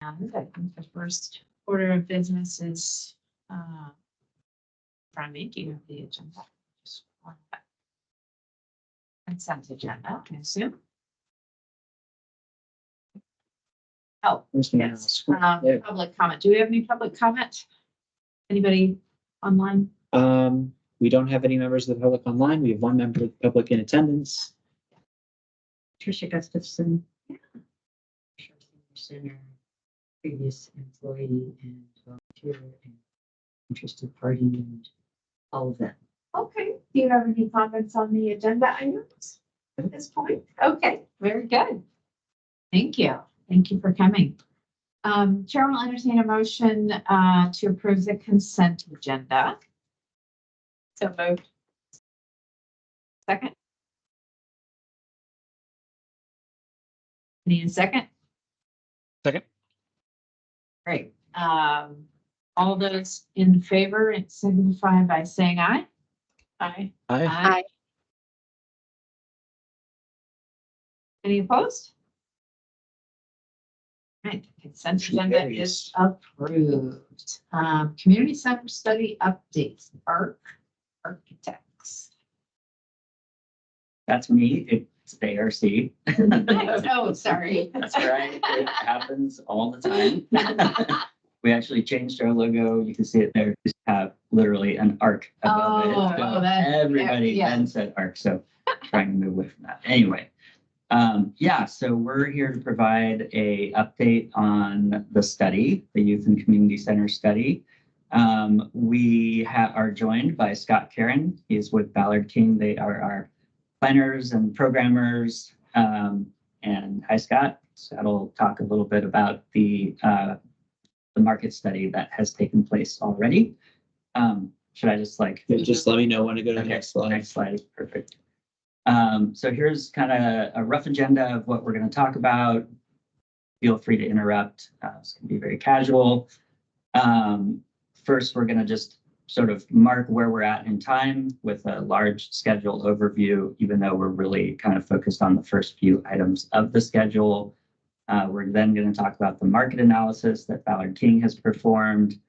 And I think the first order of business is from me. Do you have the agenda? Just one consent agenda, I assume. Oh, yes. Public comment. Do we have any public comment? Anybody online? We don't have any members of the public online. We have one member of the public in attendance. Tricia Gustafson. Yeah. Center, previous employee and volunteer and interested party and all of that. Okay. Do you have any comments on the agenda items at this point? Okay, very good. Thank you. Thank you for coming. Chair will entertain a motion to approve the consent agenda. So moved. Second. Need a second? Second. Great. All those in favor signify by saying aye. Aye. Aye. Aye. Any opposed? Right, consent agenda is approved. Community center study updates, architects. That's me. It's ARC. Oh, sorry. That's right. It happens all the time. We actually changed our logo. You can see it there. We have literally an arc above it. So everybody then said arc. So trying to move away from that. Anyway, so we're here to provide a update on the study, the Youth and Community Center study. We are joined by Scott Karen. He's with Ballard King. They are our planners and programmers. And hi, Scott. Scott will talk a little bit about the market study that has taken place already. Should I just just let me know when to go to the next slide. Next slide, perfect. So here's kind of a rough agenda of what we're going to talk about. Feel free to interrupt. It's going to be very casual. First, we're going to just sort of mark where we're at in time with a large schedule overview, even though we're really kind of focused on the first few items of the schedule. We're then going to talk about the market analysis that Ballard King has performed.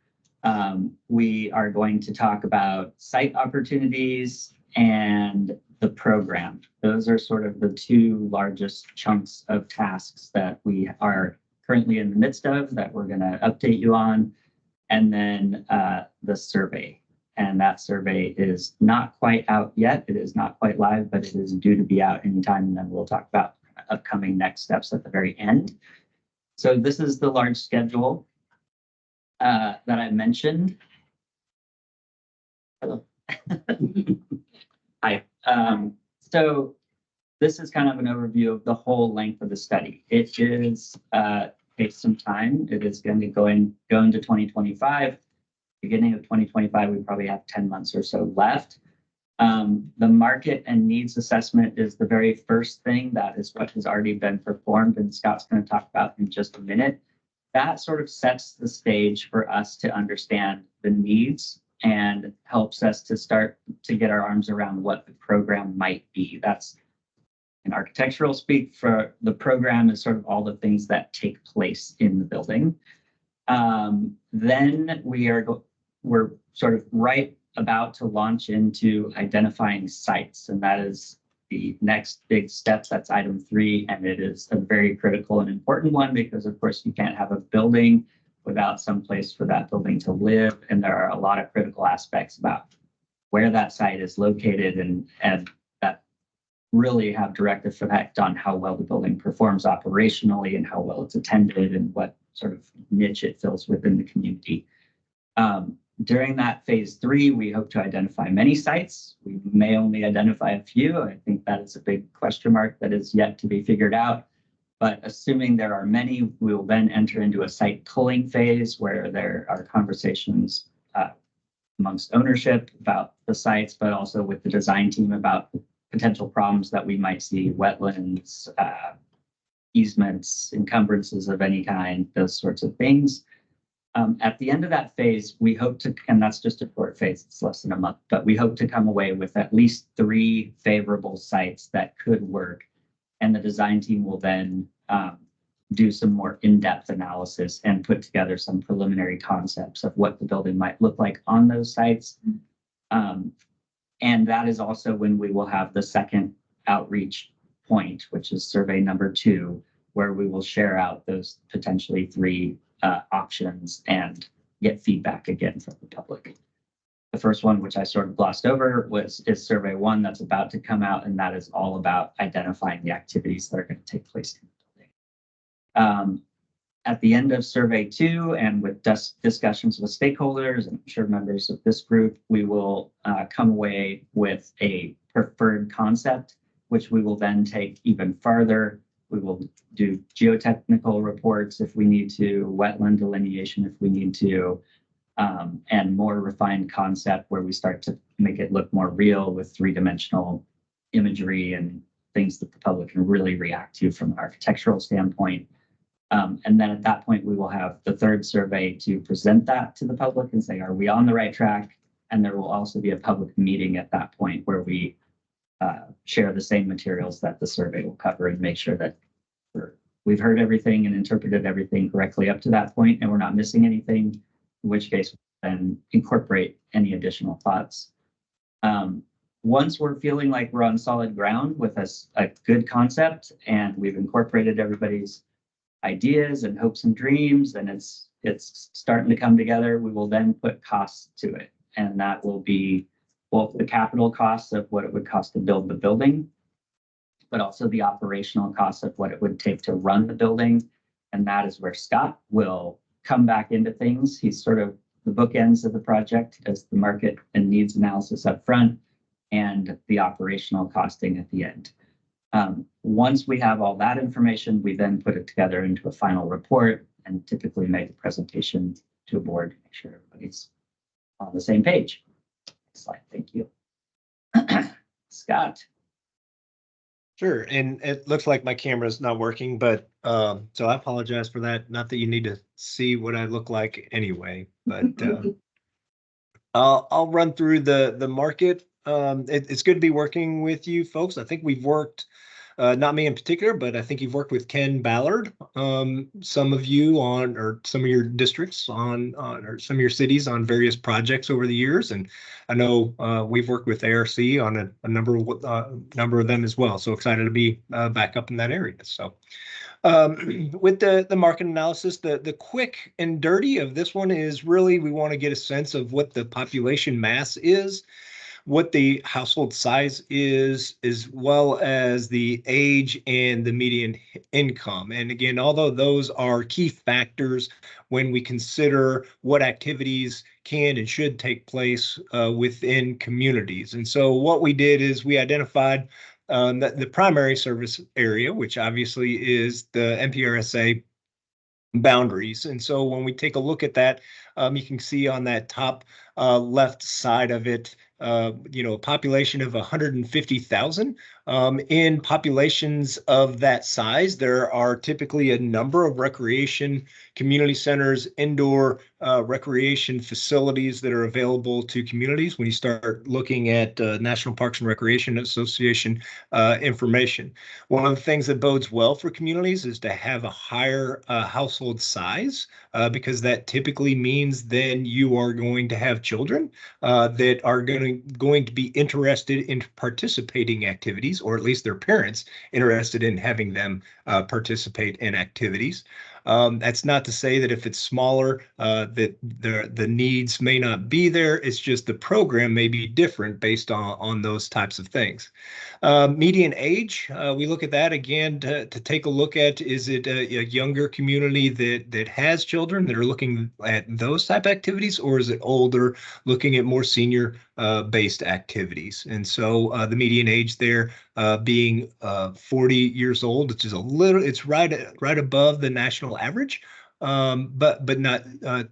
We are going to talk about site opportunities and the program. Those are sort of the two largest chunks of tasks that we are currently in the midst of that we're going to update you on. And then the survey. And that survey is not quite out yet. It is not quite live, but it is due to be out anytime. And then we'll talk about upcoming next steps at the very end. So this is the large schedule that I mentioned. Hello. Hi. So this is kind of an overview of the whole length of the study. It is takes some time. It is going to go into 2025. Beginning of 2025, we probably have 10 months or so left. The market and needs assessment is the very first thing. That is what has already been performed, and Scott's going to talk about in just a minute. That sort of sets the stage for us to understand the needs and helps us to start to get our arms around what the program might be. That's in architectural speak. For the program is sort of all the things that take place in the building. Then we're sort of right about to launch into identifying sites, and that is the next big step. That's item 3, and it is a very critical and important one because, of course, you can't have a building without some place for that building to live, and there are a lot of critical aspects about where that site is located and that really have direct effect on how well the building performs operationally and how well it's attended and what sort of niche it fills within the community. During that phase 3, we hope to identify many sites. We may only identify a few. I think that is a big question mark that is yet to be figured out. But assuming there are many, we will then enter into a site culling phase where there are conversations amongst ownership about the sites, but also with the design team about potential problems that we might see, wetlands, easements, encumbrances of any kind, those sorts of things. At the end of that phase, we hope to, and that's just a short phase, it's less than a month, but we hope to come away with at least 3 favorable sites that could work. And the design team will then do some more in-depth analysis and put together some preliminary concepts of what the building might look like on those sites. And that is also when we will have the second outreach point, which is survey number 2, where we will share out those potentially 3 options and get feedback again from the public. The first one, which I sort of glossed over, is survey 1 that's about to come out, and that is all about identifying the activities that are going to take place in the building. At the end of survey 2, and with discussions with stakeholders and I'm sure members of this group, we will come away with a preferred concept, which we will then take even farther. We will do geotechnical reports if we need to, wetland delineation if we need to, and more refined concept where we start to make it look more real with 3-dimensional imagery and things that the public can really react to from an architectural standpoint. And then at that point, we will have the 3rd survey to present that to the public and say, are we on the right track? And there will also be a public meeting at that point where we share the same materials that the survey will cover and make sure that we've heard everything and interpreted everything correctly up to that point, and we're not missing anything, in which case we'll then incorporate any additional thoughts. Once we're feeling like we're on solid ground with a good concept and we've incorporated everybody's ideas and hopes and dreams, and it's starting to come together, we will then put costs to it. And that will be both the capital costs of what it would cost to build the building, but also the operational costs of what it would take to run the building. And that is where Scott will come back into things. He's sort of the bookends of the project as the market and needs analysis up front and the operational costing at the end. Once we have all that information, we then put it together into a final report and typically make a presentation to a board to make sure everybody's on the same page. Next slide, thank you. Scott. Sure, and it looks like my camera is not working, but so I apologize for that. Not that you need to see what I look like anyway, but I'll run through the market. It's good to be working with you folks. I think we've worked, not me in particular, but I think you've worked with Ken Ballard, some of you on, or some of your districts on, or some of your cities on various projects over the years. And I know we've worked with ARC on a number of them as well. So excited to be back up in that area. So with the market analysis, the quick and dirty of this one is really we want to get a sense of what the population mass is, what the household size is, as well as the age and the median income. And again, although those are key factors when we consider what activities can and should take place within communities. And so what we did is we identified the primary service area, which obviously is the NPRSA boundaries. And so when we take a look at that, you can see on that top left side of it, a population of 150,000. In populations of that size, there are typically a number of recreation community centers, indoor recreation facilities that are available to communities when you start looking at National Parks and Recreation Association information. One of the things that bodes well for communities is to have a higher household size because that typically means then you are going to have children that are going to be interested in participating activities, or at least their parents interested in having them participate in activities. That's not to say that if it's smaller, that the needs may not be there. It's just the program may be different based on those types of things. Median age, we look at that again to take a look at, is it a younger community that has children that are looking at those type of activities, or is it older looking at more senior based activities? And so the median age there being 40 years old, which is it's right above the national average, but not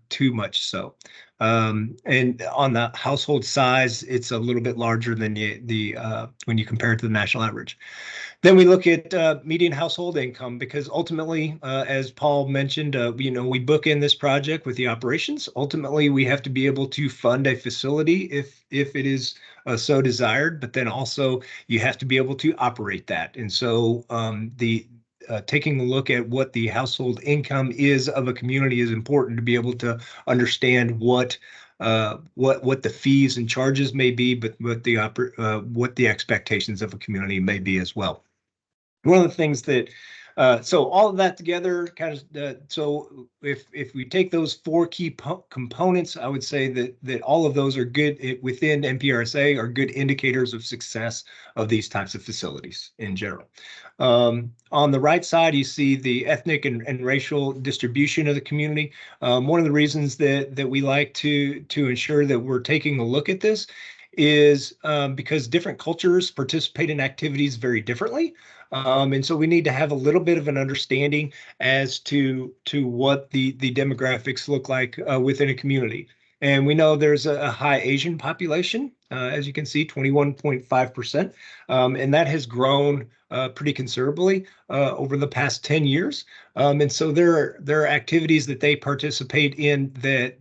too much so. And on the household size, it's a little bit larger than when you compare it to the national average. Then we look at median household income, because ultimately, as Paul mentioned, we bookend this project with the operations. Ultimately, we have to be able to fund a facility if it is so desired, but then also you have to be able to operate that. And so taking a look at what the household income is of a community is important to be able to understand what the fees and charges may be, but what the expectations of a community may be as well. One of the things that so all of that together kind of so if we take those four key components, I would say that all of those are good within NPRSA, are good indicators of success of these types of facilities in general. On the right side, you see the ethnic and racial distribution of the community. One of the reasons that we like to ensure that we're taking a look at this is because different cultures participate in activities very differently. And so we need to have a little bit of an understanding as to what the demographics look like within a community. And we know there's a high Asian population, as you can see, 21.5%, and that has grown pretty considerably over the past 10 years. And so there are activities that they participate in that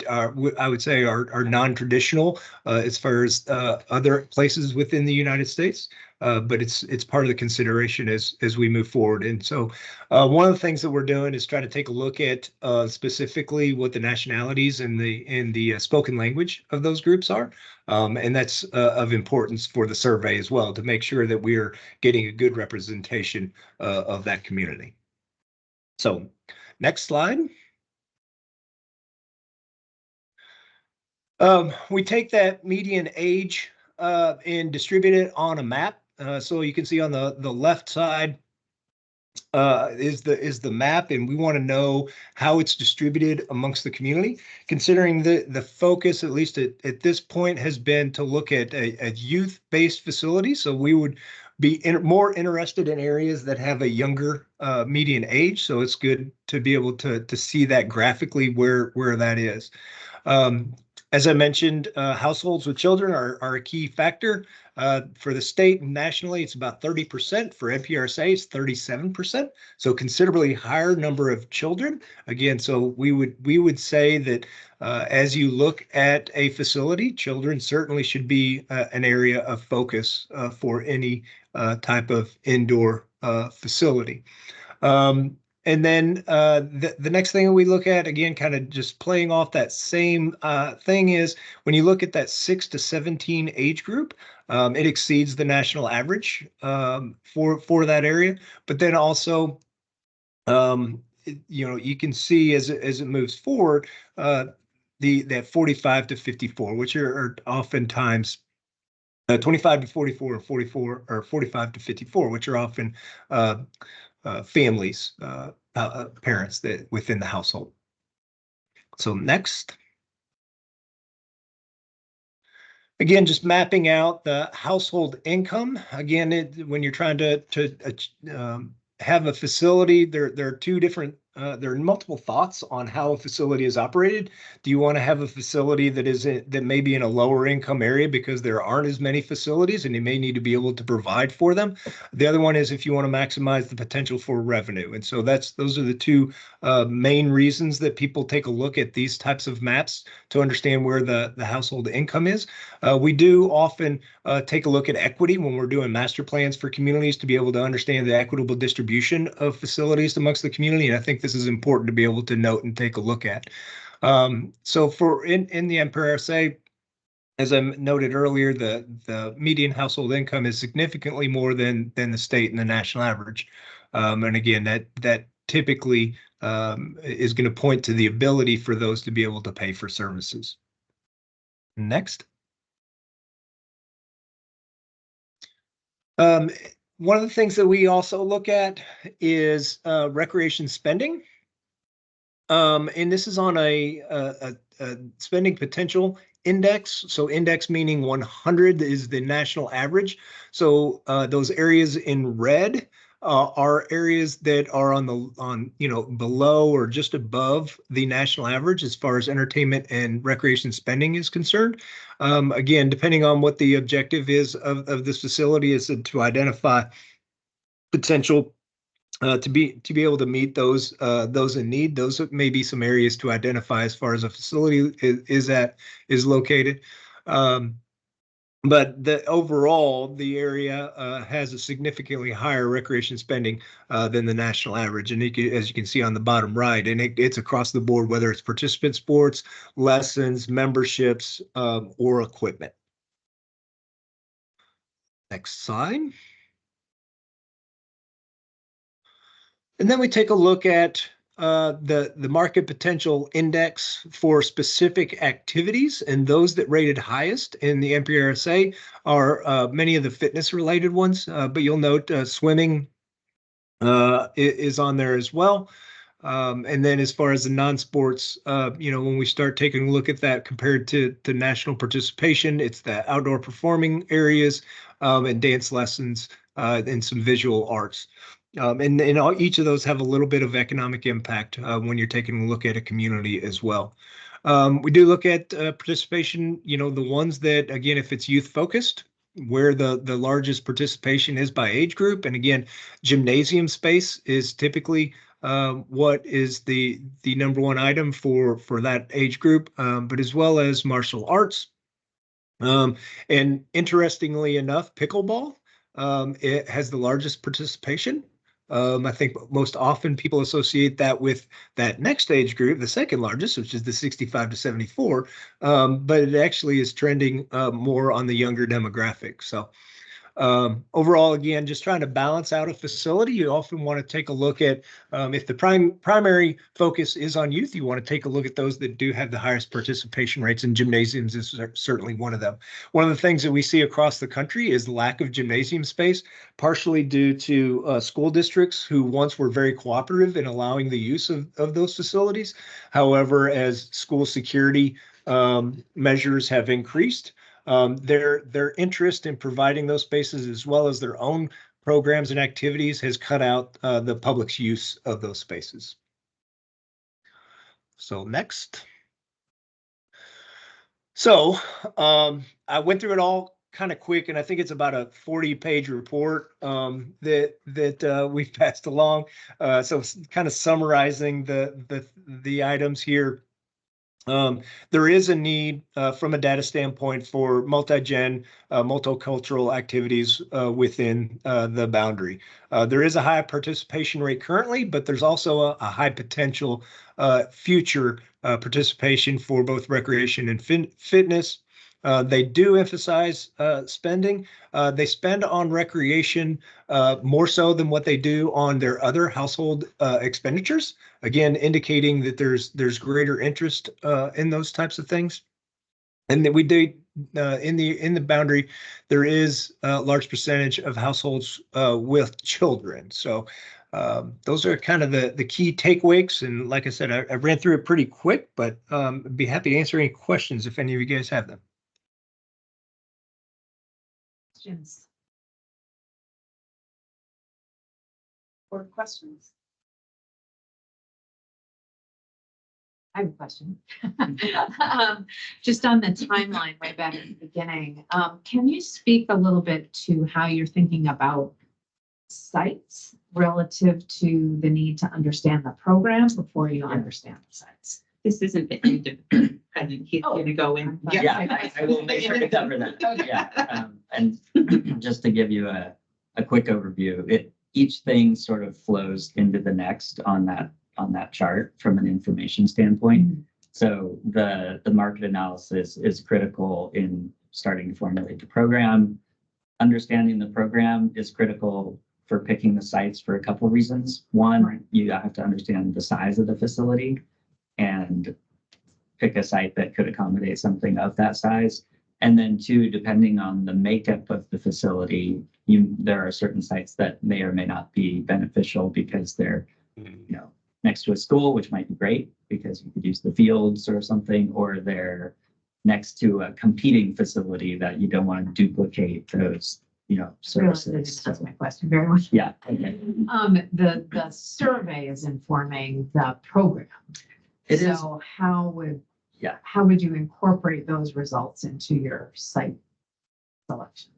are, I would say, are non-traditional as far as other places within the United States. But it's part of the consideration as we move forward. And so one of the things that we're doing is try to take a look at specifically what the nationalities and the spoken language of those groups are. And that's of importance for the survey as well, to make sure that we're getting a good representation of that community. So next slide. We take that median age and distribute it on a map. So you can see on the left side is the map, and we want to know how it's distributed amongst the community. Considering the focus, at least at this point, has been to look at a youth-based facility. So we would be more interested in areas that have a younger median age. So it's good to be able to see that graphically where that is. As I mentioned, households with children are a key factor. For the state and nationally, it's about 30%. For NPRSA, it's 37%. So considerably higher number of children. Again, so we would say that as you look at a facility, children certainly should be an area of focus for any type of indoor facility. And then the next thing we look at, again, kind of just playing off that same thing, is when you look at that 6 to 17 age group, it exceeds the national average for that area. But then also, you can see as it moves forward, that 45 to 54, which are oftentimes 25 to 44 or 44 or 45 to 54, which are often families, parents that within the household. So next. Again, just mapping out the household income. Again, when you're trying to have a facility, there are two different, there are multiple thoughts on how a facility is operated. Do you want to have a facility that may be in a lower income area because there aren't as many facilities and you may need to be able to provide for them? The other one is if you want to maximize the potential for revenue. And so those are the two main reasons that people take a look at these types of maps to understand where the household income is. We do often take a look at equity when we're doing master plans for communities to be able to understand the equitable distribution of facilities amongst the community. And I think this is important to be able to note and take a look at. So for in the NPRSA, as I noted earlier, the median household income is significantly more than the state and the national average. And again, that typically is going to point to the ability for those to be able to pay for services. Next. One of the things that we also look at is recreation spending. And this is on a spending potential index. So index meaning 100 is the national average. So those areas in red are areas that are below or just above the national average as far as entertainment and recreation spending is concerned. Again, depending on what the objective is of this facility, is to identify potential to be able to meet those in need. Those may be some areas to identify as far as a facility is located. But the overall, the area has a significantly higher recreation spending than the national average. And as you can see on the bottom right, and it's across the board, whether it's participant sports, lessons, memberships, or equipment. Next slide. And then we take a look at the market potential index for specific activities, and those that rated highest in the NPRSA are many of the fitness related ones, but you'll note swimming is on there as well. And then as far as the non-sports, when we start taking a look at that compared to national participation, it's the outdoor performing areas and dance lessons and some visual arts. And each of those have a little bit of economic impact when you're taking a look at a community as well. We do look at participation, the ones that, again, if it's youth focused, where the largest participation is by age group. And again, gymnasium space is typically what is the number one item for that age group, but as well as martial arts. And interestingly enough, pickleball, it has the largest participation. I think most often people associate that with that next age group, the second largest, which is the 65 to 74, but it actually is trending more on the younger demographic. So overall, again, just trying to balance out a facility. You often want to take a look at if the primary focus is on youth, you want to take a look at those that do have the highest participation rates, and gymnasiums is certainly one of them. One of the things that we see across the country is lack of gymnasium space, partially due to school districts who once were very cooperative in allowing the use of those facilities. However, as school security measures have increased, their interest in providing those spaces, as well as their own programs and activities, has cut out the public's use of those spaces. So next. So I went through it all kind of quick, and I think it's about a 40-page report that we've passed along. So kind of summarizing the items here. There is a need from a data standpoint for multi-gen, multicultural activities within the boundary. There is a high participation rate currently, but there's also a high potential future participation for both recreation and fitness. They do emphasize spending. They spend on recreation more so than what they do on their other household expenditures. Again, indicating that there's greater interest in those types of things. And that we do in the boundary, there is a large percentage of households with children. So those are kind of the key takeaways. And like I said, I ran through it pretty quick, but I'd be happy to answer any questions if any of you guys have them. Questions? Or questions? I have a question. Just on the timeline way back at the beginning, can you speak a little bit to how you're thinking about sites relative to the need to understand the program before you understand the sites? This isn't the end of the present. He's Oh. gonna go in. Yeah, I will make sure to cover that. Okay. Yeah, and just to give you a quick overview, each thing sort of flows into the next on that chart from an information standpoint. Mhm. So the market analysis is critical in starting to formulate the program. Understanding the program is critical for picking the sites for a couple of reasons. One, you have to understand the size of the facility and pick a site that could accommodate something of that size. And then two, depending on the makeup of the facility, there are certain sites that may or may not be beneficial because they're, next to a school, which might be great because you could use the fields or something, or they're next to a competing facility that you don't want to duplicate those, services. That's my question very much. Yeah. Okay. The survey is informing the program. It is. So how would Yeah. how would you incorporate those results into your site selection?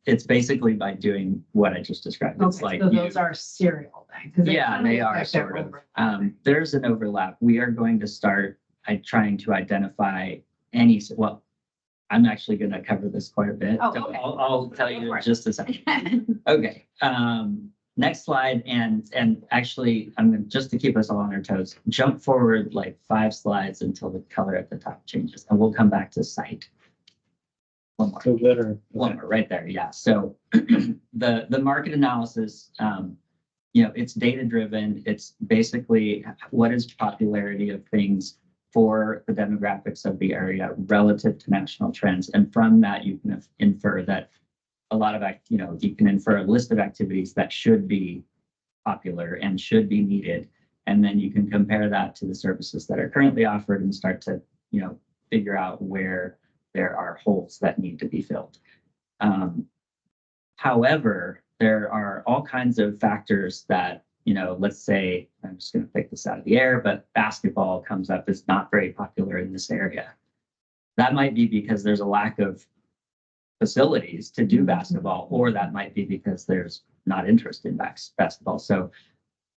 It's basically by doing what I just described. It's Okay, like so those are serial then? 'Cause yeah, kinda they look are like they're sort of. overlapping. There's an overlap. We are going to start trying to identify well, I'm actually going to cover this quite a bit. Oh, So okay. I'll tell Go you for in it. just a second. Okay. Next slide. And actually, I'm going to, just to keep us all on our toes, jump forward like 5 slides until the color at the top changes, and we'll come back to site. One more. So good or? One more right there. Yeah. So the market analysis, it's data driven. It's basically what is popularity of things for the demographics of the area relative to national trends. And from that, you can infer that a lot of, you can infer a list of activities that should be popular and should be needed. And then you can compare that to the services that are currently offered and start to, figure out where there are holes that need to be filled. However, there are all kinds of factors that, let's say, I'm just going to pick this out of the air, but basketball comes up as not very popular in this area. That might be because there's a lack of facilities to do basketball, or that might be because there's not interest in basketball. So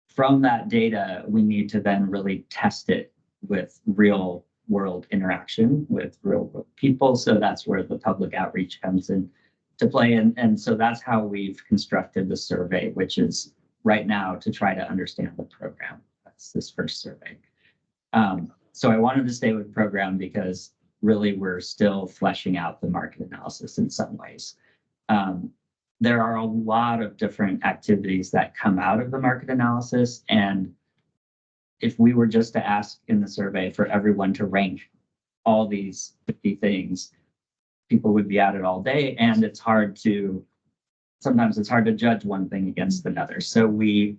from that data, we need to then really test it with real world interaction with real world people. So that's where the public outreach comes in to play. And so that's how we've constructed the survey, which is right now to try to understand the program. That's this first survey. So I wanted to stay with program because really we're still fleshing out the market analysis in some ways. There are a lot of different activities that come out of the market analysis. And if we were just to ask in the survey for everyone to rank all these 50 things, people would be at it all day. And sometimes it's hard to judge one thing against another. So we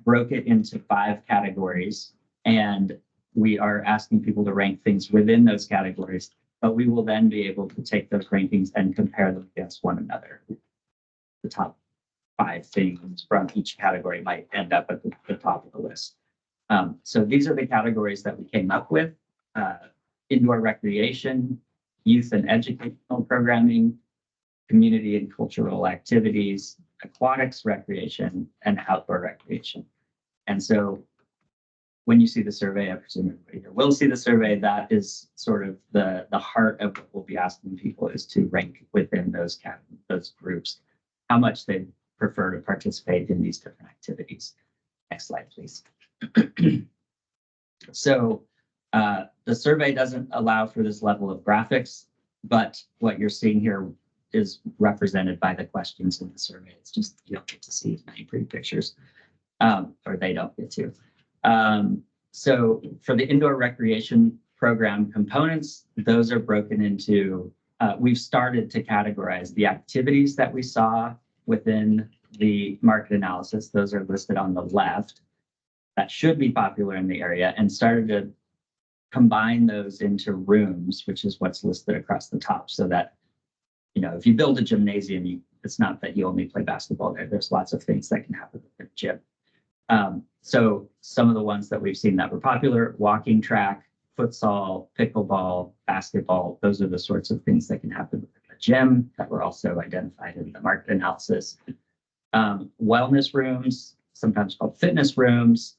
broke it into 5 categories, and we are asking people to rank things within those categories, but we will then be able to take those rankings and compare them against one another. The top 5 things from each category might end up at the top of the list. So these are the categories that we came up with: indoor recreation, youth and educational programming, community and cultural activities, aquatics recreation, and outdoor recreation. And so when you see the survey, I presume everybody here will see the survey, that is sort of the heart of what we'll be asking people, is to rank within those groups how much they prefer to participate in these different activities. Next slide, please. So the survey doesn't allow for this level of graphics, but what you're seeing here is represented by the questions in the survey. It's just you don't get to see as many pretty pictures, or they don't get to. So for the indoor recreation program components, those are broken into, we've started to categorize the activities that we saw within the market analysis. Those are listed on the left that should be popular in the area, and started to combine those into rooms, which is what's listed across the top, so that, if you build a gymnasium, it's not that you only play basketball there. There's lots of things that can happen with the gym. So some of the ones that we've seen that were popular: walking track, futsal, pickleball, basketball. Those are the sorts of things that can happen with a gym that were also identified in the market analysis. Wellness rooms, sometimes called fitness rooms.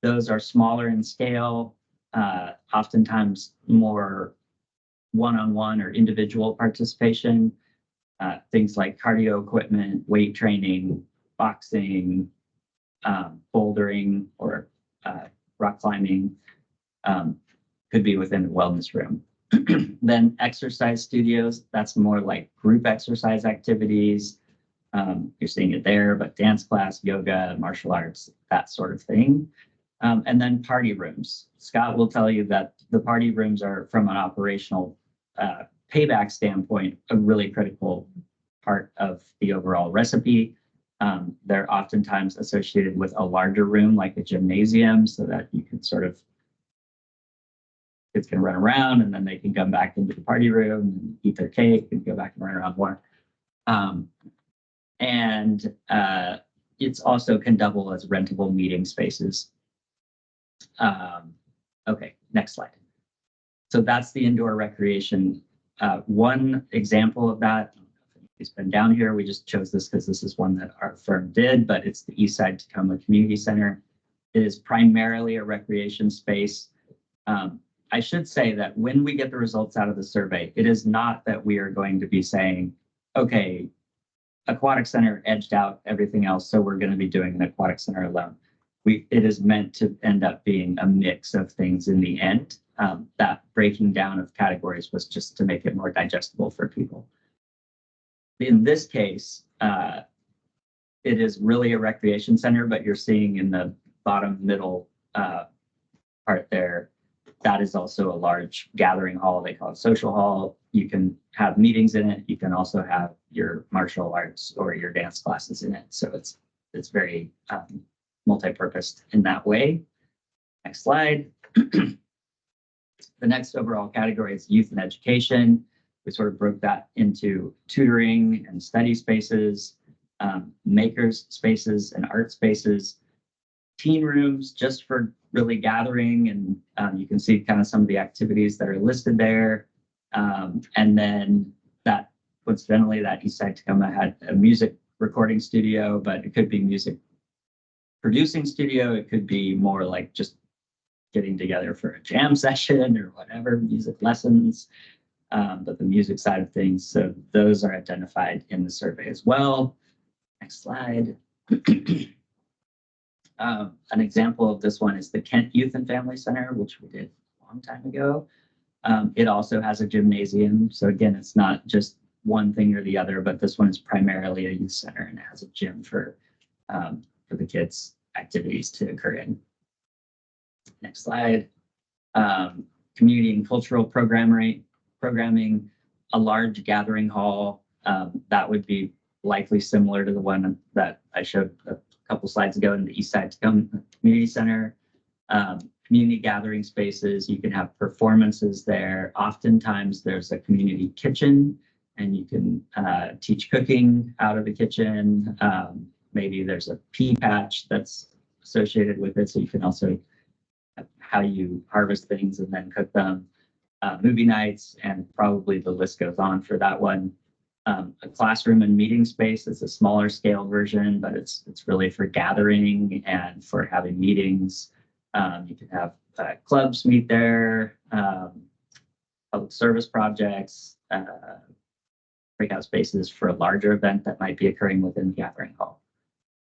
Those are smaller in scale, oftentimes more one-on-one or individual participation. Things like cardio equipment, weight training, boxing, bouldering, or rock climbing could be within the wellness room. Then exercise studios, that's more like group exercise activities. You're seeing it there, but dance class, yoga, martial arts, that sort of thing. And then party rooms. Scott will tell you that the party rooms are, from an operational payback standpoint, a really critical part of the overall recipe. They're oftentimes associated with a larger room like a gymnasium, so that you can kids can run around and then they can come back into the party room and eat their cake and go back and run around more. And it's also can double as rentable meeting spaces. Okay, next slide. So that's the indoor recreation. One example of that, it's been down here. We just chose this because this is one that our firm did, but it's the Eastside Tacoma Community Center. It is primarily a recreation space. I should say that when we get the results out of the survey, it is not that we are going to be saying, okay, aquatic center edged out everything else, so we're going to be doing an aquatic center alone. It is meant to end up being a mix of things in the end. That breaking down of categories was just to make it more digestible for people. In this case, it is really a recreation center, but you're seeing in the bottom middle part there, that is also a large gathering hall. They call it social hall. You can have meetings in it. You can also have your martial arts or your dance classes in it. So it's very multi-purposed in that way. Next slide. The next overall category is youth and education. We sort of broke that into tutoring and study spaces, makers spaces and art spaces, teen rooms just for really gathering. And you can see kind of some of the activities that are listed there. And then that, coincidentally, that Eastside Tacoma had a music recording studio, but it could be music producing studio. It could be more like just getting together for a jam session or whatever, music lessons, but the music side of things. So those are identified in the survey as well. Next slide. An example of this one is the Kent Youth and Family Center, which we did a long time ago. It also has a gymnasium. So again, it's not just one thing or the other, but this one is primarily a youth center and it has a gym for the kids' activities to occur in. Next slide. Community and cultural programming, a large gathering hall. That would be likely similar to the one that I showed a couple slides ago in the Eastside Tacoma Community Center. Community gathering spaces, you can have performances there. Oftentimes there's a community kitchen and you can teach cooking out of the kitchen. Maybe there's a pea patch that's associated with it, so you can also have how you harvest things and then cook them. Movie nights, and probably the list goes on for that one. A classroom and meeting space is a smaller scale version, but it's really for gathering and for having meetings. You can have clubs meet there, public service projects, breakout spaces for a larger event that might be occurring within the gathering hall.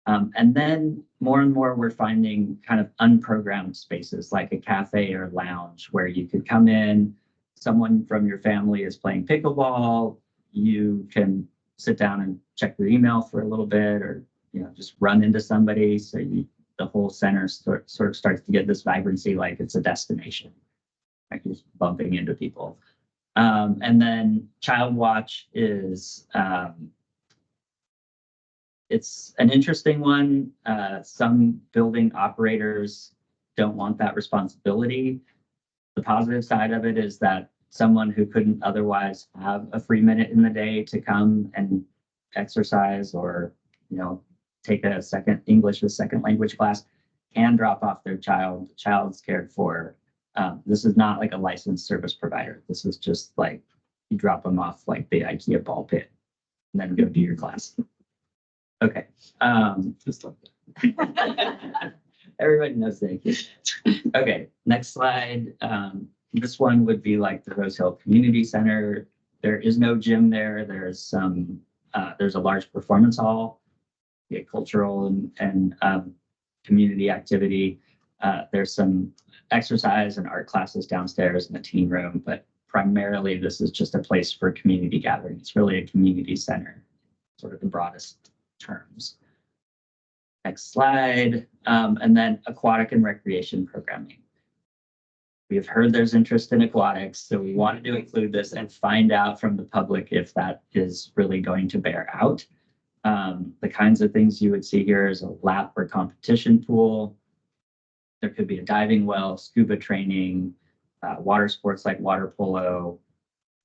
And then more and more, we're finding kind of unprogrammed spaces like a cafe or lounge where you could come in, someone from your family is playing pickleball, you can sit down and check your email for a little bit or just run into somebody. So the whole center sort of starts to get this vibrancy like it's a destination, like just bumping into people. And then Child Watch is it's an interesting one. Some building operators don't want that responsibility. The positive side of it is that someone who couldn't otherwise have a free minute in the day to come and exercise or, take a English as second language class can drop off their child. The child's cared for. This is not like a licensed service provider. This is just like you drop them off like the IKEA ball pit and then go do your class. Okay. Just like that. Everybody knows that. Okay, next slide. This one would be like the Rose Hill Community Center. There is no gym there. There's a large performance hall, cultural and community activity. There's some exercise and art classes downstairs in the teen room, but primarily this is just a place for community gathering. It's really a community center, sort of the broadest terms. Next slide. And then aquatic and recreation programming. We have heard there's interest in aquatics, so we wanted to include this and find out from the public if that is really going to bear out. The kinds of things you would see here is a lap or competition pool. There could be a diving well, scuba training, water sports like water polo,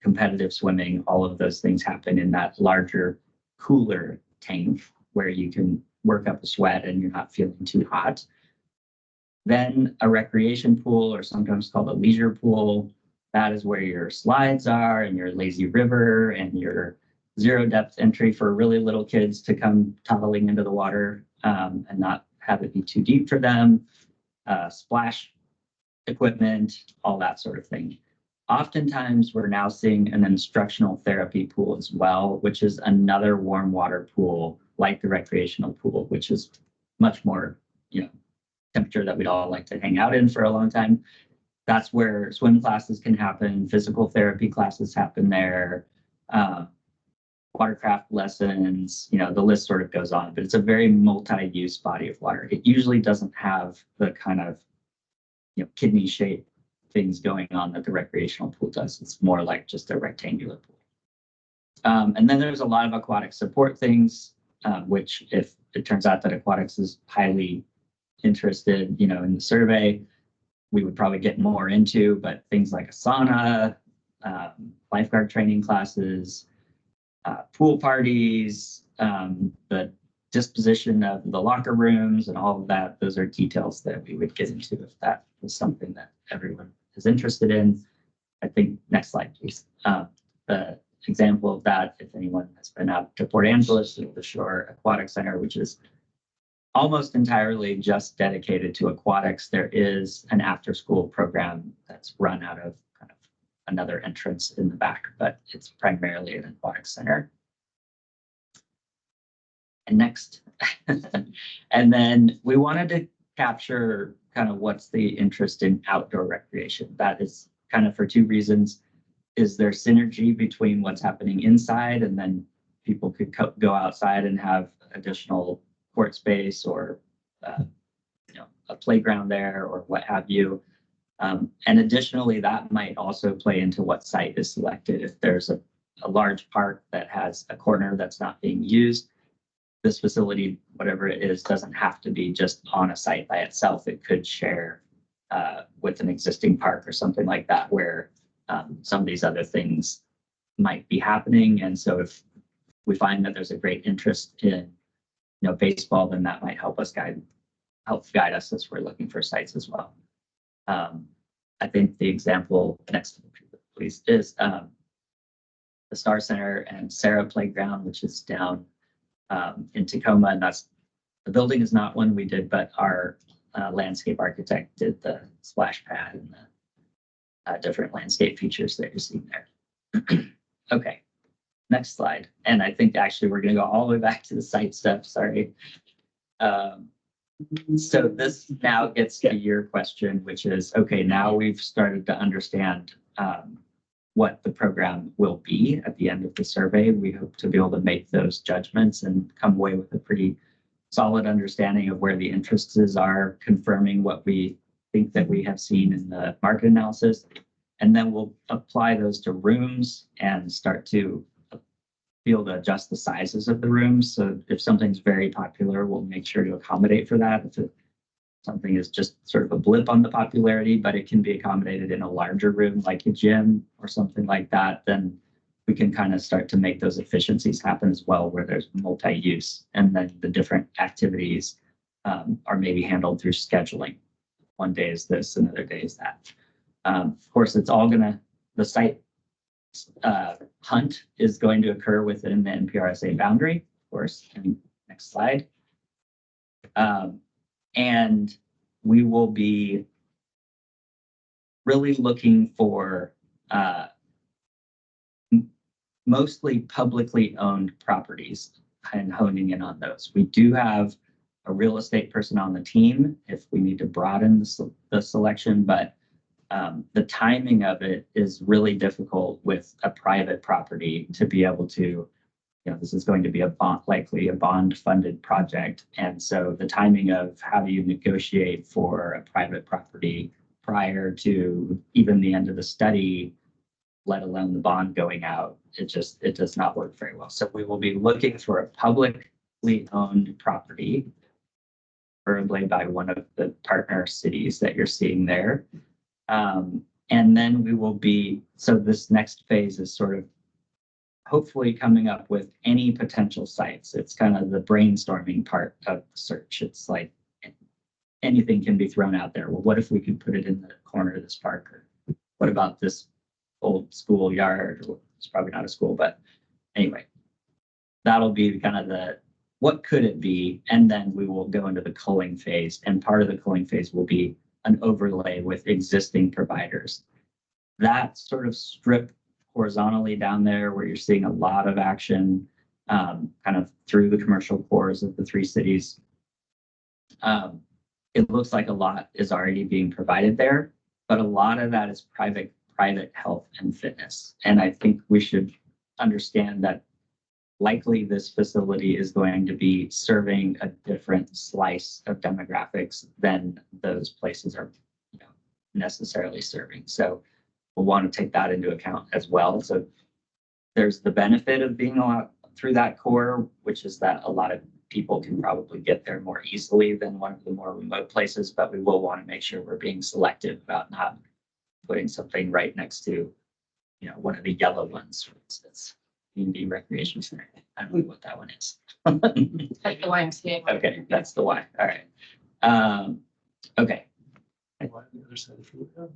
competitive swimming. All of those things happen in that larger, cooler tank where you can work up a sweat and you're not feeling too hot. Then a recreation pool, or sometimes called a leisure pool. That is where your slides are and your lazy river and your zero depth entry for really little kids to come toddling into the water and not have it be too deep for them. Splash equipment, all that sort of thing. Oftentimes, we're now seeing an instructional therapy pool as well, which is another warm water pool like the recreational pool, which is much more, temperature that we'd all like to hang out in for a long time. That's where swim classes can happen, physical therapy classes happen there, watercraft lessons, the list sort of goes on, but it's a very multi-use body of water. It usually doesn't have the kind of, kidney shaped things going on that the recreational pool does. It's more like just a rectangular pool. And then there's a lot of aquatic support things, which if it turns out that aquatics is highly interested, in the survey, we would probably get more into, but things like a sauna, lifeguard training classes, pool parties, the disposition of the locker rooms and all of that, those are details that we would get into if that was something that everyone is interested in. I think next slide, please. The example of that, if anyone has been out to Port Angeles, is the Shore Aquatic Center, which is almost entirely just dedicated to aquatics. There is an after-school program that's run out of kind of another entrance in the back, but it's primarily an aquatic center. And next, and then we wanted to capture kind of what's the interest in outdoor recreation. That is kind of for two reasons. Is there synergy between what's happening inside, and then people could go outside and have additional court space or a playground there or what have you. And additionally, that might also play into what site is selected. If there's a large park that has a corner that's not being used, this facility, whatever it is, doesn't have to be just on a site by itself. It could share with an existing park or something like that, where some of these other things might be happening. And so if we find that there's a great interest in baseball, then that might help guide us as we're looking for sites as well. I think the example next, please, is the Star Center and Sarah Playground, which is down in Tacoma, and the building is not one we did, but our landscape architect did the splash pad and the different landscape features that you're seeing there. Okay. Next slide. And I think actually we're going to go all the way back to the site stuff. Sorry. So this now gets to your question, which is, okay, now we've started to understand what the program will be at the end of the survey. We hope to be able to make those judgments and come away with a pretty solid understanding of where the interests are, confirming what we think that we have seen in the market analysis. And then we'll apply those to rooms and start to be able to adjust the sizes of the rooms. So if something's very popular, we'll make sure to accommodate for that. If something is just sort of a blip on the popularity, but it can be accommodated in a larger room like a gym or something like that, then we can kind of start to make those efficiencies happen as well, where there's multi-use, and then the different activities are maybe handled through scheduling. One day is this, another day is that. Of course, it's all the site hunt is going to occur within the NPRSA boundary, of course. And next slide. And we will be really looking for mostly publicly owned properties and honing in on those. We do have a real estate person on the team if we need to broaden the selection, but the timing of it is really difficult with a private property to be able to, this is going to be likely a bond-funded project. And so the timing of how do you negotiate for a private property prior to even the end of the study, let alone the bond going out, it does not work very well. So we will be looking for a publicly owned property, preferably by one of the partner cities that you're seeing there. And then we will so this next phase is sort of hopefully coming up with any potential sites. It's kind of the brainstorming part of the search. It's like anything can be thrown out there. Well, what if we could put it in the corner of this park? Or what about this old school yard? It's probably not a school, but anyway, that'll be kind of what could it be? And then we will go into the culling phase. And part of the culling phase will be an overlay with existing providers. That sort of strip horizontally down there where you're seeing a lot of action kind of through the commercial cores of the three cities. It looks like a lot is already being provided there, but a lot of that is private health and fitness. And I think we should understand that likely this facility is going to be serving a different slice of demographics than those places are, you know, necessarily serving. So we'll want to take that into account as well. So there's the benefit of being a lot through that core, which is that a lot of people can probably get there more easily than one of the more remote places, but we will want to make sure we're being selective about not putting something right next to, you know, one of the yellow ones, for instance. Community Recreation Center. I don't know what that one is. Like the YMCA. Okay, that's the Y. All right. Okay. The other side of the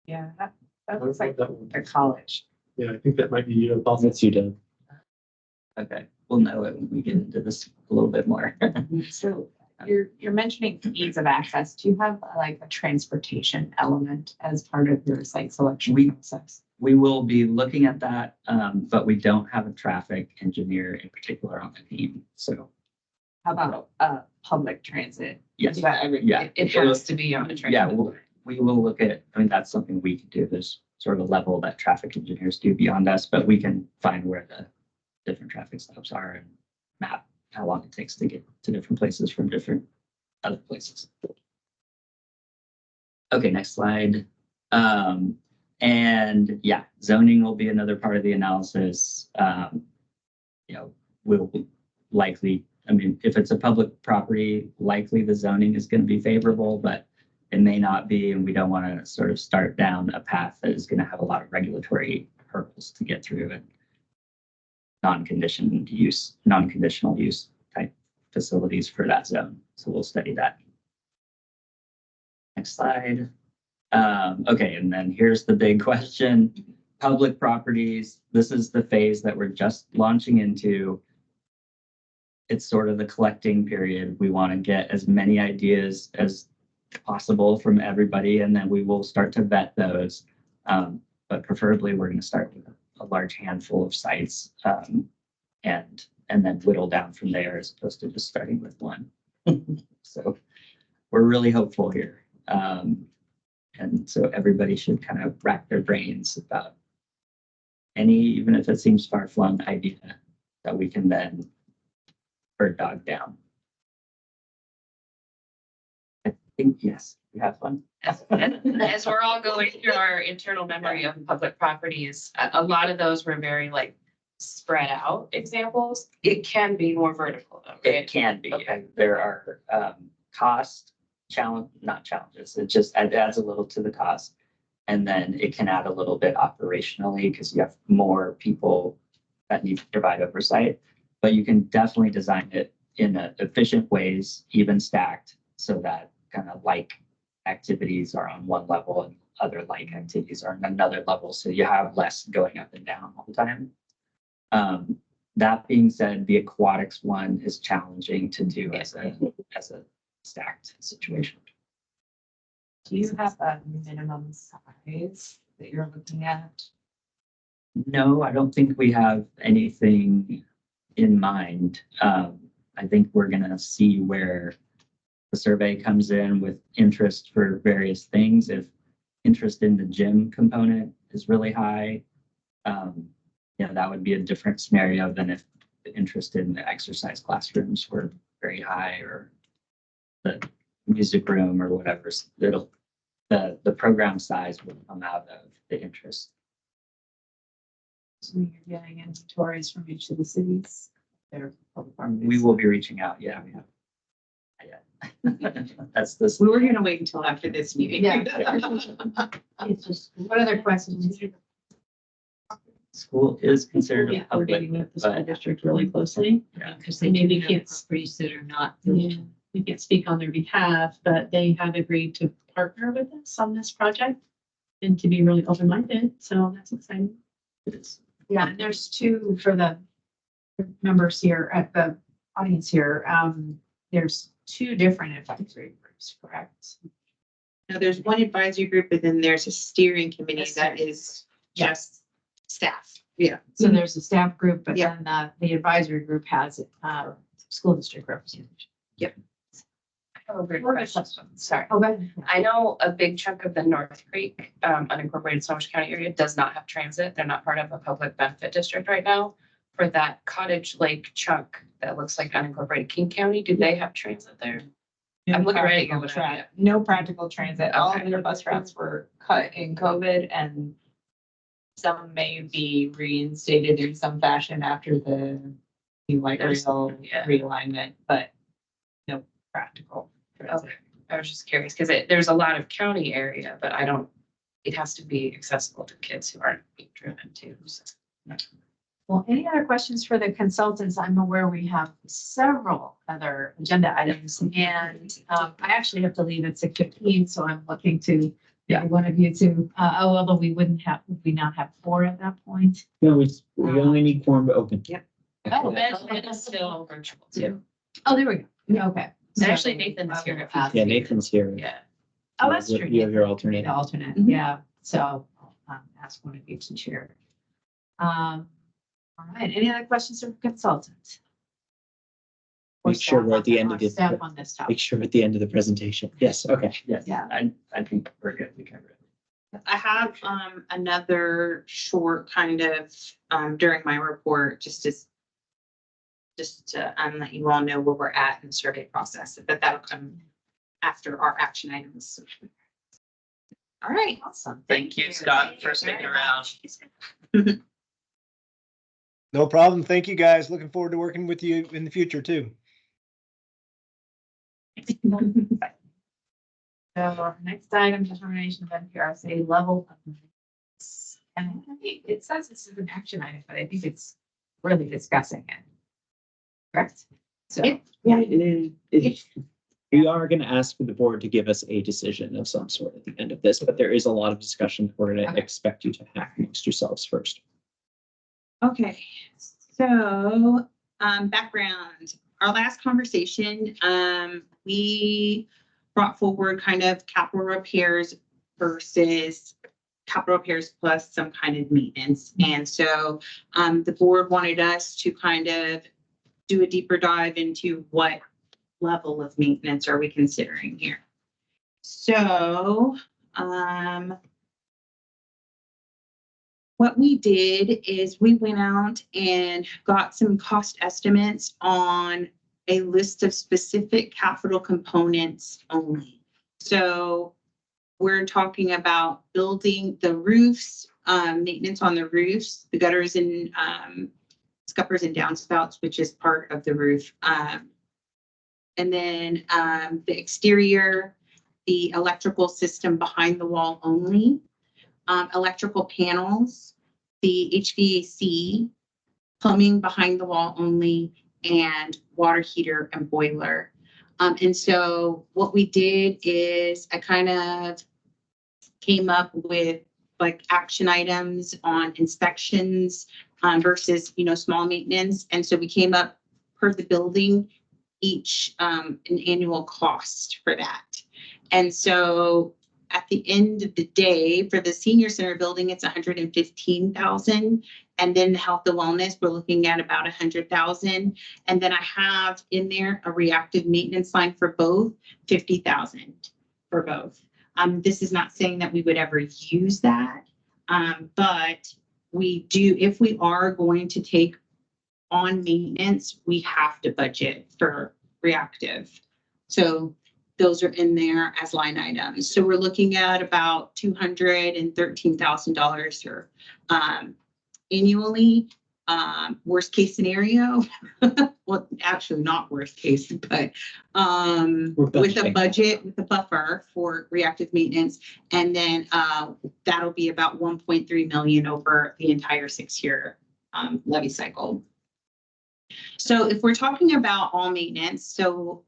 Yeah, that looks like that one. a college. Yeah, I think that might be That's you, Doug. Okay. We'll know it when we get into this a little bit more. So you're mentioning ease of access. Do you have like a transportation element as part of your site selection process? We will be looking at that, but we don't have a traffic engineer in particular on the team. So How about public transit? yes, Yeah, it has to be on a train. yeah, we will look at, I mean, that's something we can do. There's sort of a level that traffic engineers do beyond us, but we can find where the different traffic stops are and map how long it takes to get to different places from different other places. Okay, next slide. And yeah, zoning will be another part of the analysis. You know, we'll likely, I mean, if it's a public property, likely the zoning is going to be favorable, but it may not be, and we don't want to sort of start down a path that is going to have a lot of regulatory hurdles to get through and non-conditional use type facilities for that zone. So we'll study that. Next slide. Okay, and then here's the big question. Public properties, this is the phase that we're just launching into. It's sort of the collecting period. We want to get as many ideas as possible from everybody, and then we will start to vet those. But preferably, we're going to start with a large handful of sites and then whittle down from there as opposed to just starting with one. So we're really hopeful here. And so everybody should kind of rack their brains about any, even if it seems far-flung idea that we can then bird dog down. I think, yes, we have fun. As we're all going through our internal memory of public properties, a lot of those were very like spread out examples. It can be more vertical though, It right? can be, Okay. and there are not challenges. It just adds a little to the cost. And then it can add a little bit operationally because you have more people that need to provide oversight. But you can definitely design it in efficient ways, even stacked, so that kind of like activities are on one level and other like activities are on another level. So you have less going up and down all the time. That being said, the aquatics one is challenging to do as a stacked situation. Do you have a minimum size that you're looking at? No, I don't think we have anything in mind. I think we're going to see where the survey comes in with interest for various things. If interest in the gym component is really high, that would be a different scenario than if the interest in the exercise classrooms were very high, or the music room or whatever. The program size will come out of the interest. So you're getting inventories from each of the cities? Their public properties. We will be reaching out. Yeah, we have. Yeah. That's this. We were gonna wait until after this meeting. Yeah. It's just. What other questions? School is considered a Yeah, public, coordinating with the school but district really closely. yeah. Because they maybe can't properties that are not. Yeah, we can't speak on their behalf, but they have agreed to partner with us on this project and to be really open-minded. So that's exciting. It's Yeah, and there's two for the members here at the audience here. There's two different advisory groups, correct? No, there's one advisory group, and then there's a steering committee that is just staff. Yeah. So there's a staff group, but Yeah. then the advisory group has school district representation. I have a weird question. Sorry. Oh, go ahead. I know a big chunk of the North Creek unincorporated Snohomish County area does not have transit. They're not part of a public benefit district right now. For that Cottage Lake chunk that looks like unincorporated King County, do they have transit there? I'm looking right at you, but I- No practical transit. All of Okay. their bus routes were cut in COVID and some may be reinstated in some fashion after the new light There's- rail yeah. realignment, but no practical transit. Okay, I was just curious because there's a lot of county area, but I don't, it has to be accessible to kids who aren't being driven to. So. Well, any other questions for the consultants? I'm aware we have several other agenda items and I actually have to leave at 6:15, so I'm looking to one of you to, although we would not have 4 at that point. No, we only need quorum to open. Yep. Oh, Ben is still virtual too. Oh, there we go. Okay. And actually Nathan is here. if you- Yeah, Nathan's here. Yeah. Oh, that's true. You have your alternate. The alternate, Mhm. yeah. So I'll ask one of you to share. All right, any other questions from consultants? Or Make sure we're at the staff end on- of or this. Staff on this Make topic. sure at the end of the presentation. Yes, okay. Yes, Yeah. I think we're good. We covered it. I have another short kind of during my report, just to let you all know where we're at in the survey process, but that'll come after our action items. All right. Awesome. Thank you, Scott, for sticking around. No problem. Thank you, guys. Looking forward to working with you in the future too. So next item, determination of NPRSA level of. And I think it says this is an action item, but I think it's really discussing it. Correct? So, Yeah, we are going to ask for the board to give us a decision of some sort at the end of this, but there is a lot of discussion we're going to Okay. expect you to have amongst yourselves first. Okay, so background, our last conversation, we brought forward kind of capital repairs versus capital repairs plus some kind of maintenance. And so the board wanted us to kind of do a deeper dive into what level of maintenance are we considering here. So what we did is we went out and got some cost estimates on a list of specific capital components only. So we're talking about building the roofs, maintenance on the roofs, the gutters and scuppers and downspouts, which is part of the roof. And then the exterior, the electrical system behind the wall only, electrical panels, the HVAC, plumbing behind the wall only, and water heater and boiler. And so what we did is I kind of came up with like action items on inspections versus, small maintenance. And so we came up per the building, each an annual cost for that. And so at the end of the day, for the senior center building, it's 115,000. And then the health and wellness, we're looking at about 100,000. And then I have in there a reactive maintenance line for both, 50,000 for both. This is not saying that we would ever use that, but we do, if we are going to take on maintenance, we have to budget for reactive. So those are in there as line items. So we're looking at about $213,000 or annually. Worst case scenario, well, actually not worst case, but with a budget, with a buffer for reactive maintenance. And then that'll be about 1.3 million over the entire 6-year levy cycle. So if we're talking about all maintenance, so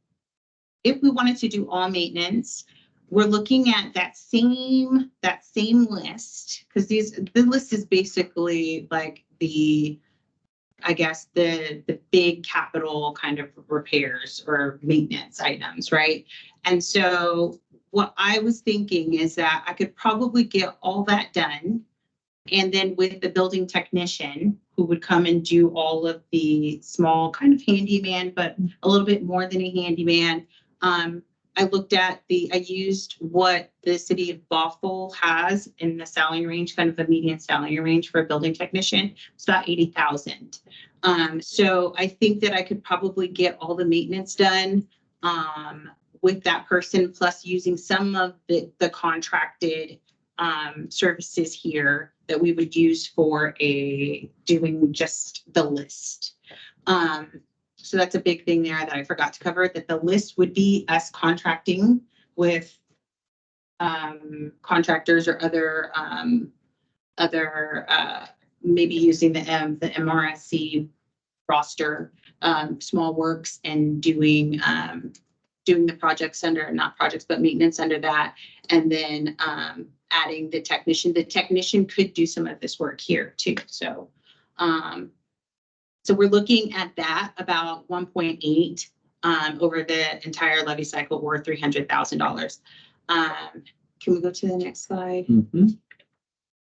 if we wanted to do all maintenance, we're looking at that same list, because the list is basically like the big capital kind of repairs or maintenance items, right? And so what I was thinking is that I could probably get all that done. And then with the building technician who would come and do all of the small kind of handyman, but a little bit more than a handyman. I used what the city of Bothell has in the salary range, kind of the median salary range for a building technician. It's about 80,000. So I think that I could probably get all the maintenance done with that person, plus using some of the contracted services here that we would use for doing just the list. So that's a big thing there that I forgot to cover, that the list would be us contracting with contractors or other maybe using the NPRSA roster, small works, and doing the projects under, not projects, but maintenance under that. And then adding the technician. The technician could do some of this work here too. So we're looking at that about 1.8 over the entire levy cycle, or $300,000. Can we go to the next slide? Mm-hmm.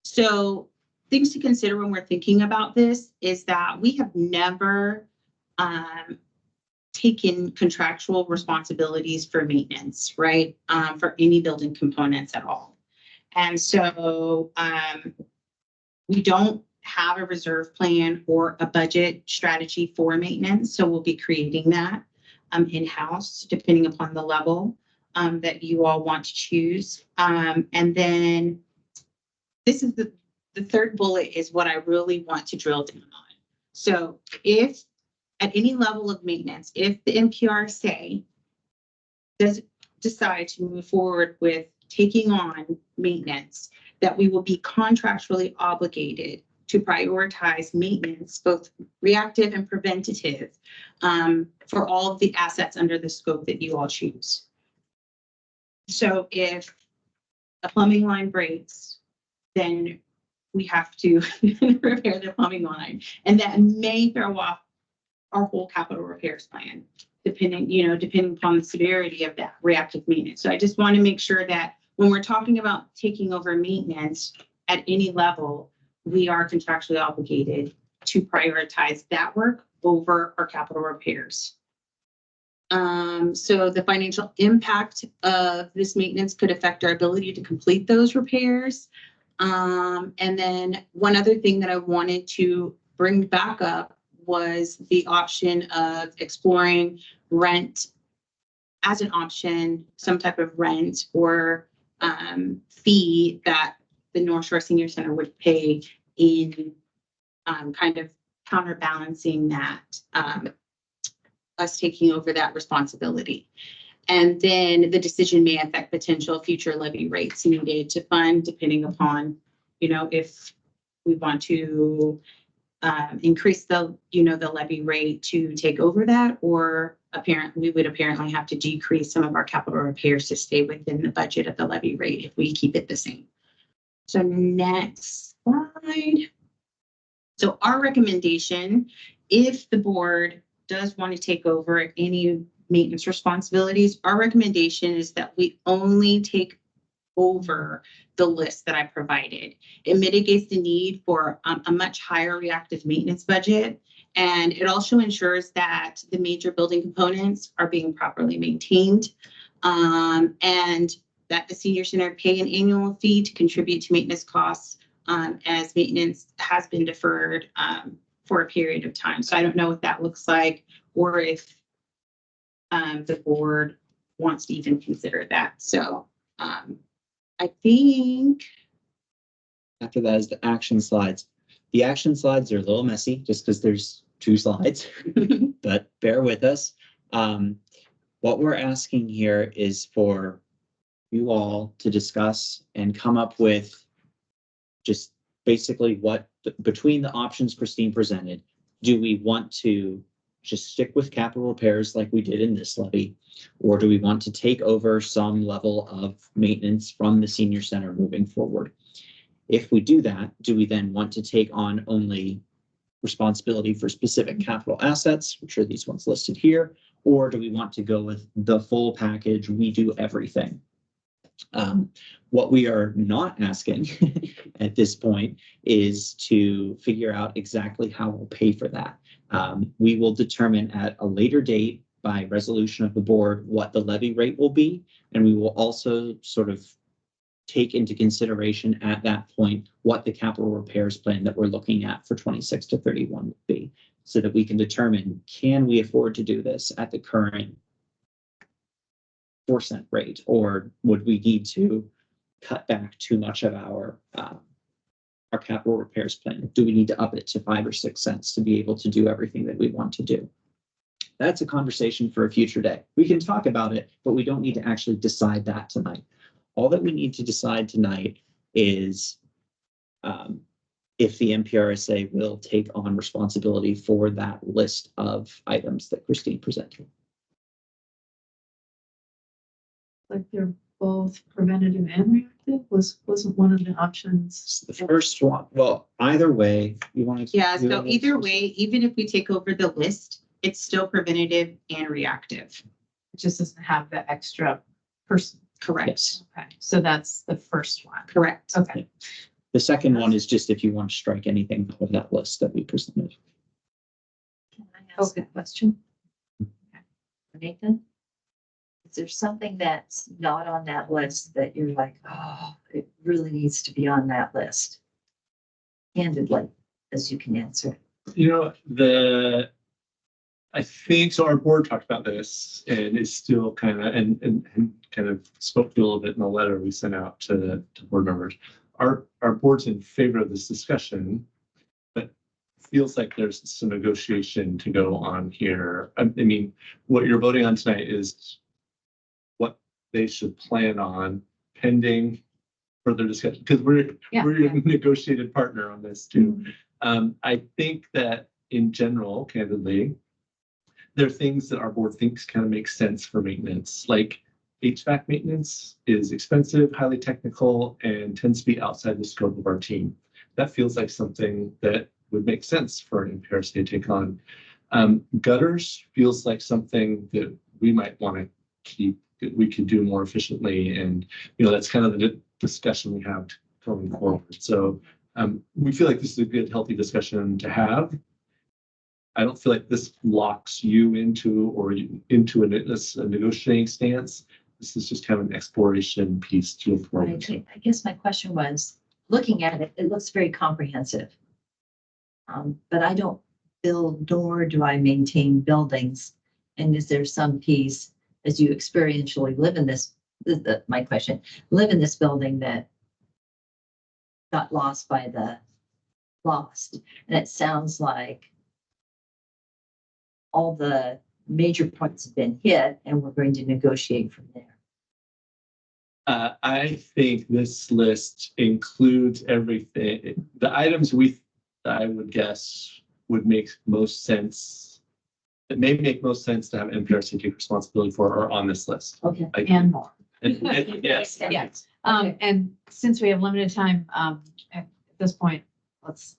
So things to consider when we're thinking about this is that we have never taken contractual responsibilities for maintenance, right? For any building components at all. And so we don't have a reserve plan or a budget strategy for maintenance. So we'll be creating that in-house, depending upon the level that you all want to choose. And then this is the third bullet is what I really want to drill down on. So if at any level of maintenance, if the NPRSA does decide to move forward with taking on maintenance, that we will be contractually obligated to prioritize maintenance, both reactive and preventative, for all of the assets under the scope that you all choose. So if a plumbing line breaks, then we have to repair the plumbing line, and that may throw off our whole capital repairs plan, depending upon the severity of that reactive maintenance. So I just want to make sure that when we're talking about taking over maintenance at any level, we are contractually obligated to prioritize that work over our capital repairs. So the financial impact of this maintenance could affect our ability to complete those repairs. And then one other thing that I wanted to bring back up was the option of exploring rent as an option, some type of rent or fee that the North Shore Senior Center would pay in kind of counterbalancing that, us taking over that responsibility. And then the decision may affect potential future levy rates needed to fund, depending upon, if we want to increase the levy rate to take over that, or we would apparently have to decrease some of our capital repairs to stay within the budget of the levy rate if we keep it the same. So next slide. So our recommendation, if the board does want to take over any maintenance responsibilities, our recommendation is that we only take over the list that I provided. It mitigates the need for a much higher reactive maintenance budget. And it also ensures that the major building components are being properly maintained, and that the senior center pay an annual fee to contribute to maintenance costs, as maintenance has been deferred for a period of time. So I don't know what that looks like, or if the board wants to even consider that. So I think After that is the action slides. The action slides are a little messy just because there's 2 slides, but bear with us. What we're asking here is for you all to discuss and come up with just basically what, between the options Christine presented, do we want to just stick with capital repairs like we did in this levy? Or do we want to take over some level of maintenance from the senior center moving forward? If we do that, do we then want to take on only responsibility for specific capital assets, which are these ones listed here? Or do we want to go with the full package, we do everything? What we are not asking at this point is to figure out exactly how we'll pay for that. We will determine at a later date by resolution of the board what the levy rate will be, and we will also sort of take into consideration at that point what the capital repairs plan that we're looking at for 26 to 31 would be, so that we can determine, can we afford to do this at the current 4-cent rate, or would we need to cut back too much of our capital repairs plan? Do we need to up it to 5 or 6 cents to be able to do everything that we want to do? That's a conversation for a future day. We can talk about it, but we don't need to actually decide that tonight. All that we need to decide tonight is if the NPRSA will take on responsibility for that list of items that Christine presented. Like they're both preventative and reactive, wasn't one of the options. The first one, well, either way, you want to. Yeah, so either way, even if we take over the list, it's still preventative and reactive. It just doesn't have the extra person. Correct. Yes. Okay, so that's the first one. Correct. Okay. The second one is just if you want to strike anything out of that list that we presented. Can I ask a Okay. question? Nathan? Is there something that's not on that list that you're like, oh, it really needs to be on that list? Candidly, as you can answer. You know, I think so. Our board talked about this and it's still kind of and kind of spoke to a little bit in the letter we sent out to board members. Our board's in favor of this discussion, but feels like there's some negotiation to go on here. I mean, what you're voting on tonight is what they should plan on pending further discussion, because we're your negotiated partner on this too. I think that in general, candidly, there are things that our board thinks kind of make sense for maintenance, like HVAC maintenance is expensive, highly technical, and tends to be outside the scope of our team. That feels like something that would make sense for an NPRSA to take on. Gutters feels like something that we might want to keep, that we could do more efficiently. And, you know, that's kind of the discussion we have going forward. So we feel like this is a good, healthy discussion to have. I don't feel like this locks you into a negotiating stance. This is just kind of an exploration piece to look forward to. I guess my question was, looking at it, it looks very comprehensive. But I don't build nor do I maintain buildings. And is there some piece, as you experientially live in this, my question, live in this building that got lost by the lost? And it sounds like all the major points have been hit and we're going to negotiate from there. I think this list includes everything. The items I would guess would make most sense. It may make most sense to have NPRSA take responsibility for are on this list. Okay. And more. Yes. Yes. Okay. And since we have limited time, at this point, let's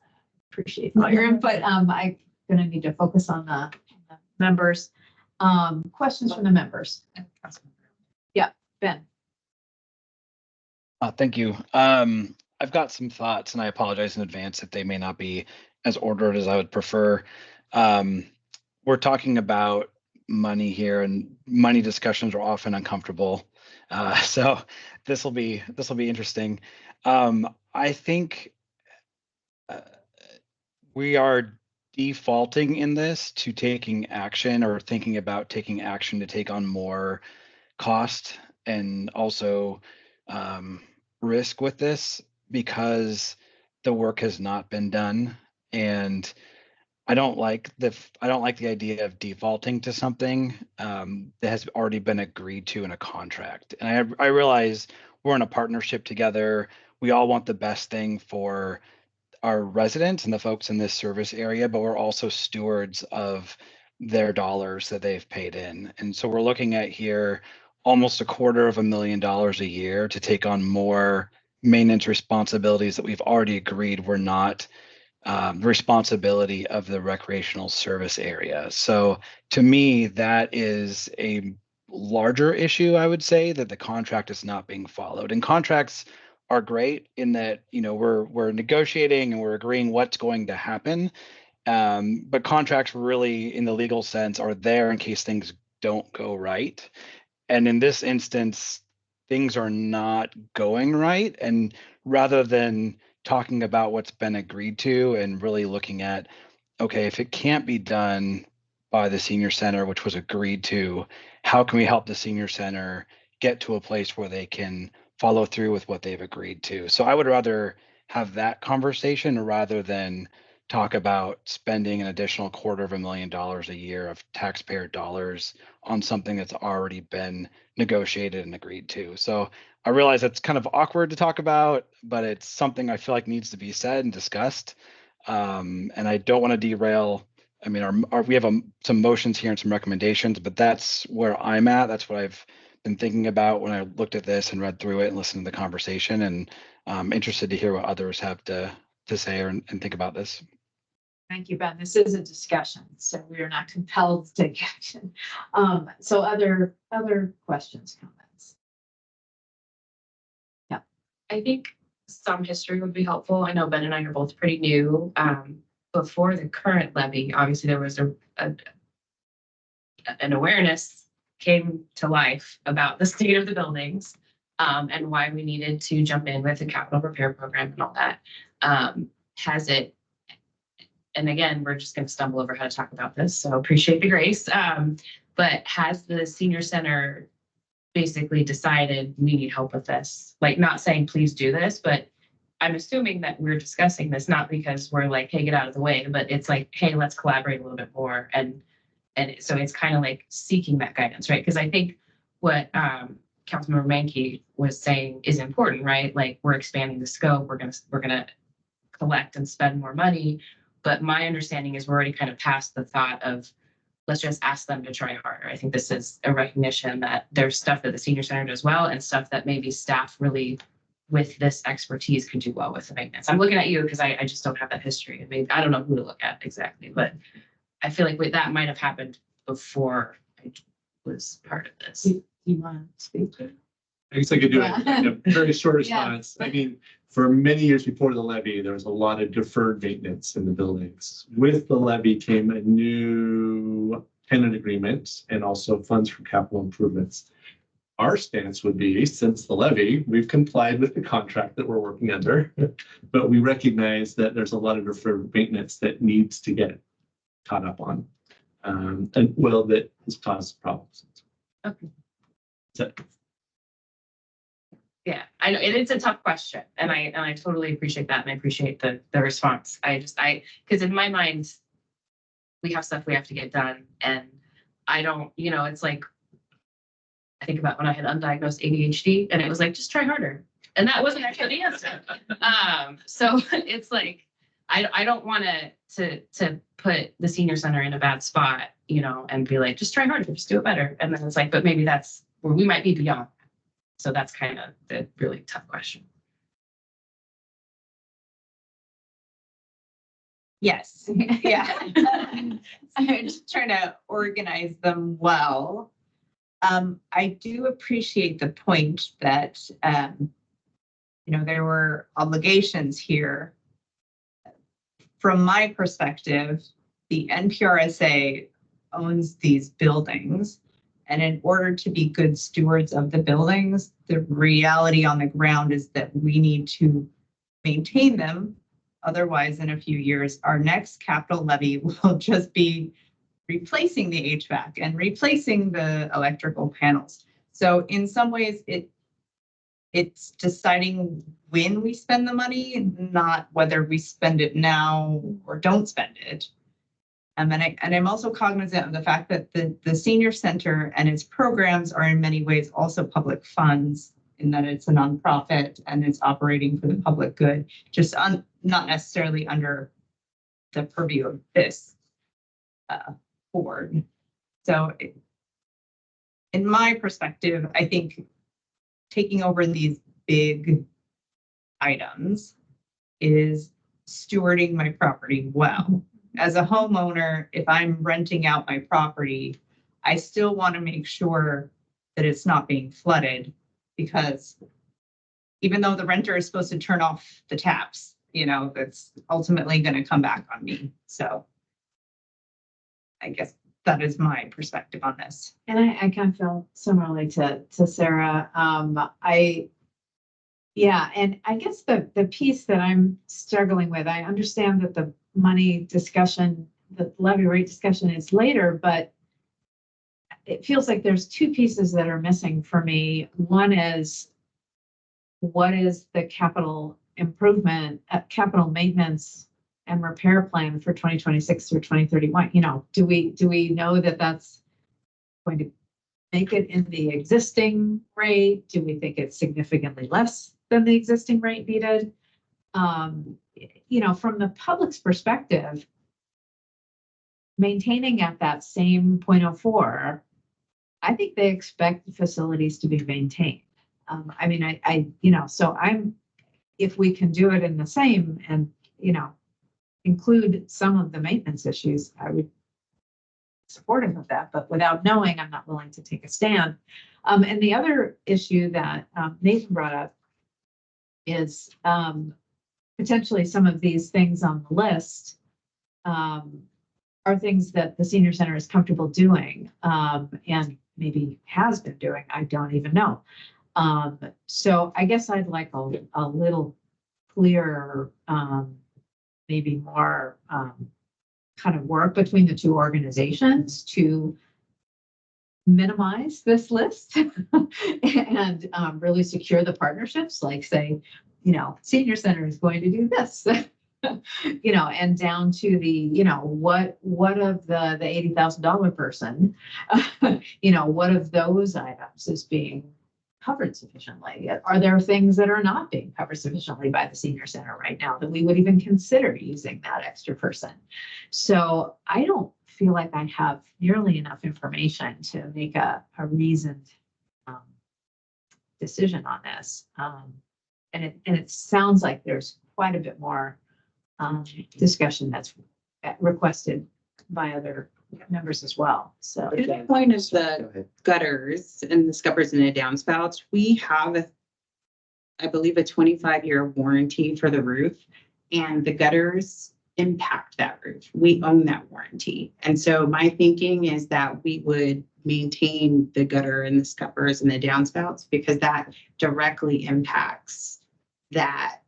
appreciate all your input. I'm gonna need to focus on the members. Questions from the members? Yeah, Ben. Thank you. I've got some thoughts and I apologize in advance if they may not be as ordered as I would prefer. We're talking about money here and money discussions are often uncomfortable. So this will be interesting. I think we are defaulting in this to taking action or thinking about taking action to take on more cost and also risk with this because the work has not been done. And I don't like the idea of defaulting to something that has already been agreed to in a contract. And I realize we're in a partnership together. We all want the best thing for our residents and the folks in this service area, but we're also stewards of their dollars that they've paid in. And so we're looking at here almost $250,000 a year to take on more maintenance responsibilities that we've already agreed were not the responsibility of the recreational service area. So to me, that is a larger issue, I would say, that the contract is not being followed. And contracts are great in that, we're negotiating and we're agreeing what's going to happen. But contracts really, in the legal sense, are there in case things don't go right. And in this instance, things are not going right. And rather than talking about what's been agreed to and really looking at, okay, if it can't be done by the senior center, which was agreed to, how can we help the senior center get to a place where they can follow through with what they've agreed to? So I would rather have that conversation rather than talk about spending an additional $250,000 a year of taxpayer dollars on something that's already been negotiated and agreed to. So I realize that's kind of awkward to talk about, but it's something I feel like needs to be said and discussed. And I don't want to derail. I mean, we have some motions here and some recommendations, but that's where I'm at. That's what I've been thinking about when I looked at this and read through it and listened to the conversation. And I'm interested to hear what others have to say and think about this. Thank you, Ben. This is a discussion, so we are not compelled to take action. So other questions, comments? Yeah. I think some history would be helpful. I know Ben and I are both pretty new. Before the current levy, obviously there was an awareness came to life about the state of the buildings and why we needed to jump in with a capital repair program and all that. Has it, and again, we're just going to stumble over how to talk about this, so appreciate the grace. But has the senior center basically decided we need help with this? Like, not saying please do this, but I'm assuming that we're discussing this not because we're like, hey, get out of the way, but it's like, hey, let's collaborate a little bit more. And so it's kind of like seeking that guidance, right? Because I think what Councilmember Mankey was saying is important, right? Like, we're expanding the scope, we're gonna collect and spend more money. But my understanding is we're already kind of past the thought of, let's just ask them to try harder. I think this is a recognition that there's stuff that the senior center does well and stuff that maybe staff really with this expertise can do well with the maintenance. I'm looking at you because I just don't have that history. I mean, I don't know who to look at exactly, but I feel like that might have happened before I was part of this. Do you want to speak to it? I guess I could do Yeah. a very short Yeah. response. I mean, for many years before the levy, there was a lot of deferred maintenance in the buildings. With the levy came a new tenant agreement and also funds for capital improvements. Our stance would be, since the levy, we've complied with the contract that we're working under, but we recognize that there's a lot of deferred maintenance that needs to get caught up on, that has caused problems. Okay. So, Yeah, I know it's a tough question, and I totally appreciate that, and I appreciate the response. Because in my mind, we have stuff we have to get done, and I don't, it's like, I think about when I had undiagnosed ADHD, and it was like, just try harder, and that wasn't actually the answer. So it's like, I don't want to put the senior center in a bad spot, and be like, just try harder, just do it better, and then it's like, but maybe that's where we might be beyond. So that's kind of the really tough question. Yes, yeah. I'm just trying to organize them well. I do appreciate the point that, there were obligations here. From my perspective, the NPRSA owns these buildings. And in order to be good stewards of the buildings, the reality on the ground is that we need to maintain them. Otherwise, in a few years, our next capital levy will just be replacing the HVAC and replacing the electrical panels. So in some ways, it's deciding when we spend the money, not whether we spend it now or don't spend it. And I'm also cognizant of the fact that the senior center and its programs are in many ways also public funds, in that it's a nonprofit and it's operating for the public good, just not necessarily under the purview of this board. So in my perspective, I think taking over these big items is stewarding my property well. As a homeowner, if I'm renting out my property, I still want to make sure that it's not being flooded, because even though the renter is supposed to turn off the taps, you know, that's ultimately going to come back on me. So I guess that is my perspective on this. And I kind of feel similarly to Sarah. Yeah, and I guess the piece that I'm struggling with, I understand that the money discussion, the levy rate discussion is later, but it feels like there's two pieces that are missing for me. One is, what is the capital improvement, capital maintenance and repair plan for 2026 through 2031? You know, do we know that that's going to make it in the existing rate? Do we think it's significantly less than the existing rate needed? You know, from the public's perspective, maintaining at that same 0.04, I think they expect the facilities to be maintained. I mean, you know, so if we can do it in the same and, you know, include some of the maintenance issues, I would be supportive of that, but without knowing, I'm not willing to take a stand. And the other issue that Nathan brought up is potentially some of these things on the list are things that the senior center is comfortable doing and maybe has been doing. I don't even know. So I guess I'd like a little clearer, maybe more kind of work between the two organizations to minimize this list and really secure the partnerships, like say, you know, senior center is going to do this, you know, and down to the, you know, what of the $80,000 person, you know, what of those items is being covered sufficiently? Are there things that are not being covered sufficiently by the senior center right now that we would even consider using that extra person? So I don't feel like I have nearly enough information to make a reasoned decision on this. And it sounds like there's quite a bit more discussion that's requested by other members as well. So To the point of the gutters and the scuppers and the downspouts, we have I believe a 25-year warranty for the roof, and the gutters impact that roof. We own that warranty. And so my thinking is that we would maintain the gutter and the scuppers and the downspouts because that directly impacts that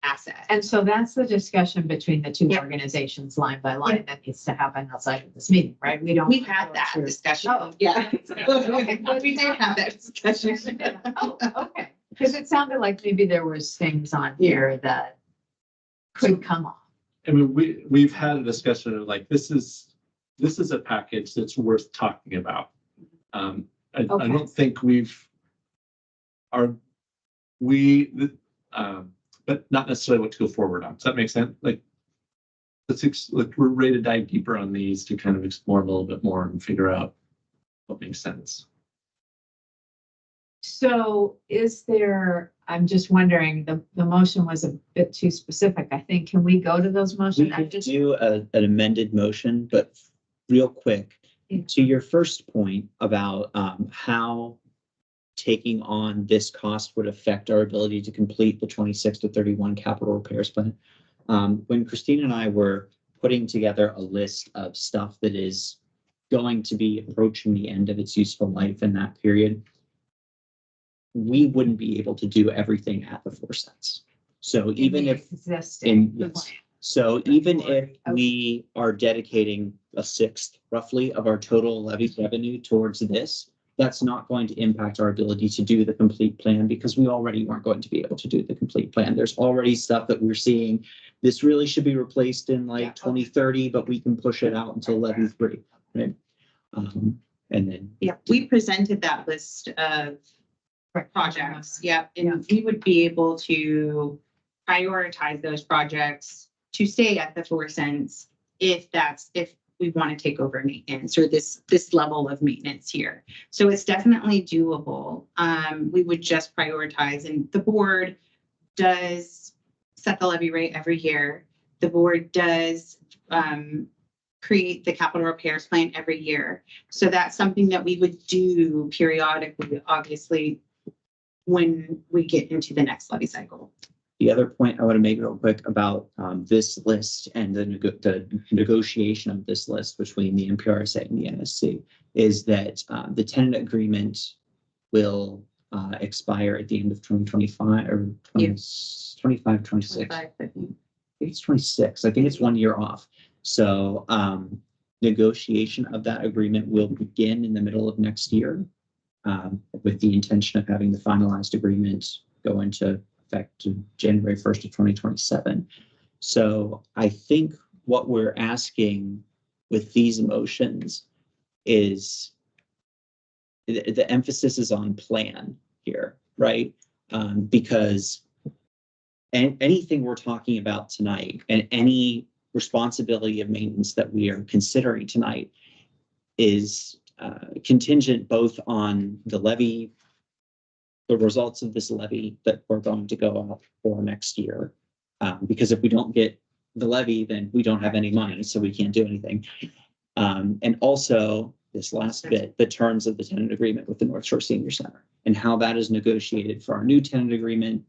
asset. And so that's the discussion between the two organizations line by line that needs to happen outside of this meeting, right? We've had that discussion. Oh. Yeah. We did have that discussion. Oh, okay. Because it sounded like maybe there was things on here that could come off. I mean, we've had a discussion of like, this is a package that's worth talking about. I don't think but not necessarily what to go forward on. Does that make sense? Like, we're ready to dive deeper on these to kind of explore a little bit more and figure out what makes sense. So I'm just wondering, the motion was a bit too specific. I think, can we go to those We motions? could do an amended motion, but real quick, Yeah. to your first point about how taking on this cost would affect our ability to complete the 26 to 31 capital repairs plan. When Christine and I were putting together a list of stuff that is going to be approaching the end of its useful life in that period, we wouldn't be able to do everything at the 4 cents. So even if even if we are dedicating a sixth roughly of our total levy revenue towards this, that's not going to impact our ability to do the complete plan because we already weren't going to be able to do the complete plan. There's already stuff that we're seeing. This really should be replaced in like 2030, but we can push it out until levy 3, right? And then. Yeah, we presented that list of projects. Yeah, and we would be able to prioritize those projects to stay at the 4 cents if we want to take over maintenance or this level of maintenance here. So it's definitely doable. We would just prioritize, and the board does set the levy rate every year. The board does create the capital repairs plan every year. So that's something that we would do periodically, obviously, when we get into the next levy cycle. The other point I want to make real quick about this list and the negotiation of this list between the NPRSA and the NSC is that the tenant agreement will expire at the end of 2025 or 25, 26. I think it's 26. I think it's 1 year off. So negotiation of that agreement will begin in the middle of next year with the intention of having the finalized agreement go into effect January 1st of 2027. So I think what we're asking with these motions is the emphasis is on plan here, right? Because anything we're talking about tonight and any responsibility of maintenance that we are considering tonight is contingent both on the levy, the results of this levy that we're going to go out for next year. Because if we don't get the levy, then we don't have any money, so we can't do anything. And also this last bit, the terms of the tenant agreement with the North Shore Senior Center and how that is negotiated for our new tenant agreement.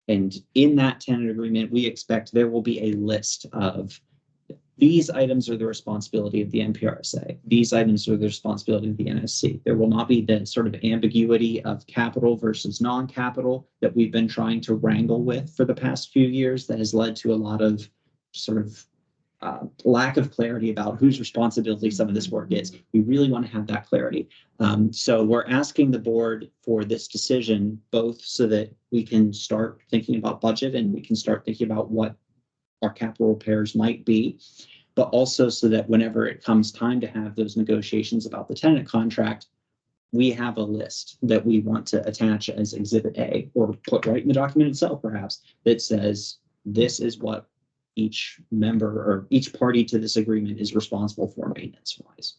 And in that tenant agreement, we expect there will be a list of these items are the responsibility of the NPRSA. These items are the responsibility of the NSC. There will not be the sort of ambiguity of capital versus non-capital that we've been trying to wrangle with for the past few years that has led to a lot of sort of lack of clarity about whose responsibility some of this work is. We really want to have that clarity. So we're asking the board for this decision, both so that we can start thinking about budget and we can start thinking about what our capital repairs might be, but also so that whenever it comes time to have those negotiations about the tenant contract, we have a list that we want to attach as Exhibit A or put right in the document itself, perhaps, that says this is what each member or each party to this agreement is responsible for maintenance wise.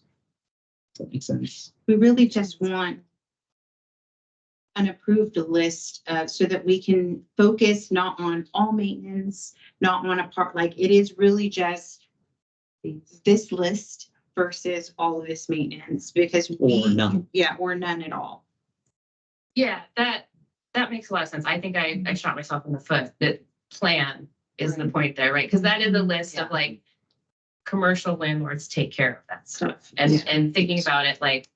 Does that make sense? We really just want an approved list so that we can focus not on all maintenance, not on a part, like it is really just this list versus all of this maintenance because Or none. Yeah, or none at all. Yeah, that makes a lot of sense. I think I shot myself in the foot. That plan is the point there, right? Because that is a list of like commercial landlords take care of that stuff. And thinking about it like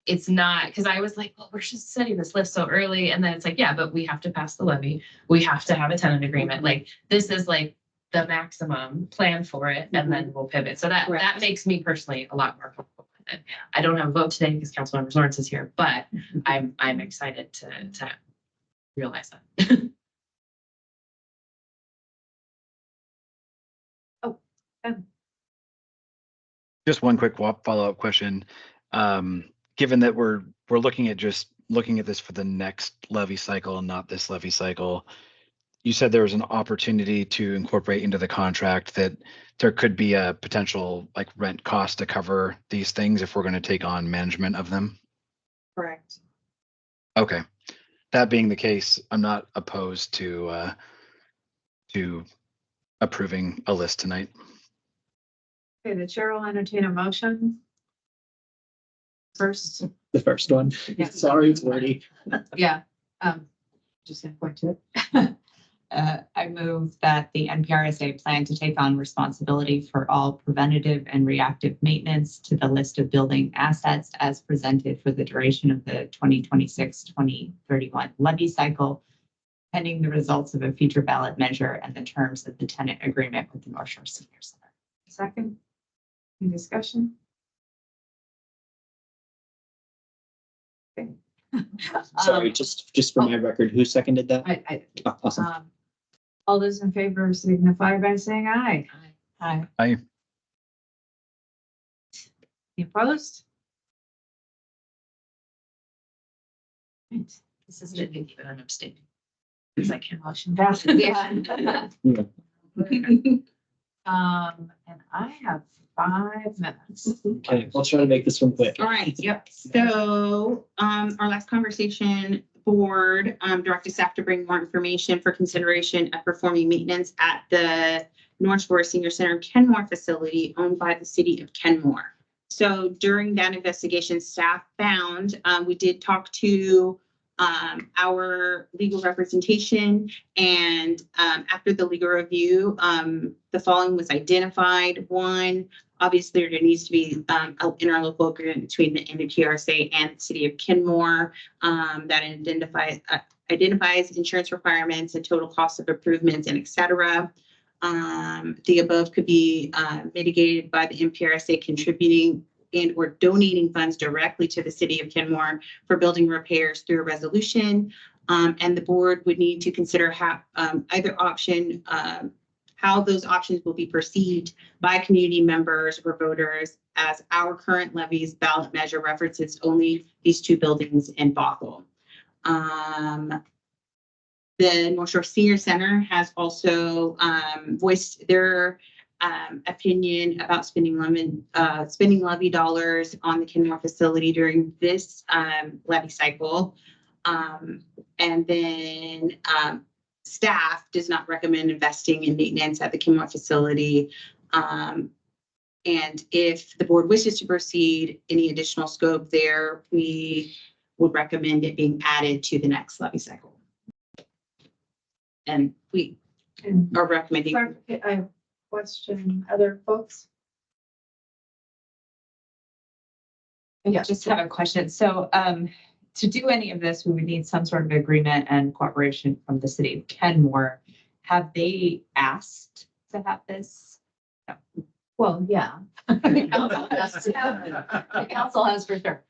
it's not, because I was like, well, we're just setting this list so early. And then it's like, yeah, but we have to pass the levy. We have to have a tenant agreement. Like this is like the maximum plan for it. And then we'll pivot. So that makes me personally a lot more comfortable with it. I don't have a vote today because Councilmember Lawrence is here, but I'm excited to realize that. Just one quick follow-up question. Given that we're looking at this for the next levy cycle and not this levy cycle, you said there was an opportunity to incorporate into the contract that there could be a potential like rent cost to cover these things if we're going to take on management of them. Correct. Okay. That being the case, I'm not opposed to approving a list tonight. Okay, the chair will entertain a motion. First, The first one. Yeah. Sorry, it's wordy. yeah, just gonna point to it. I move that the NPRSA plan to take on responsibility for all preventative and reactive maintenance to the list of building assets as presented for the duration of the 2026-2031 levy cycle, pending the results of a future ballot measure and the terms of the tenant agreement with the North Shore Senior Center. Second, any discussion? Okay. Sorry, just for my record, who seconded that? I, Oh, awesome. all those in favor signify by saying aye. Aye. Aye. Any opposed? Right. This is didn't even an abstaining. Because I can't. Motion passes, yeah. Yeah. And I have 5 minutes. Okay, I'll try to make this one quick. All right. Yep. So our last conversation, board directed staff to bring more information for consideration of performing maintenance at the North Shore Senior Center Kenmore facility owned by the city of Kenmore. So during that investigation, staff found, we did talk to our legal representation, and after the legal review, the following was identified. One, obviously there needs to be an interlocal agreement between the NPRSA and the city of Kenmore that identifies insurance requirements and total cost of improvements and et cetera. The above could be mitigated by the NPRSA contributing and or donating funds directly to the city of Kenmore for building repairs through a resolution. And the board would need to consider how either option, how those options will be perceived by community members or voters, as our current levies ballot measure references only these two buildings in Bothell. The North Shore Senior Center has also voiced their opinion about spending levy dollars on the Kenmore facility during this levy cycle. And then staff does not recommend investing in maintenance at the Kenmore facility. And if the board wishes to proceed any additional scope there, we would recommend it being added to the next levy cycle. And we are recommending. I have question, other folks? I just have a question. So to do any of this, we would need some sort of agreement and cooperation from the city of Kenmore. Have they asked to have this? No. Well, yeah. The council has for sure.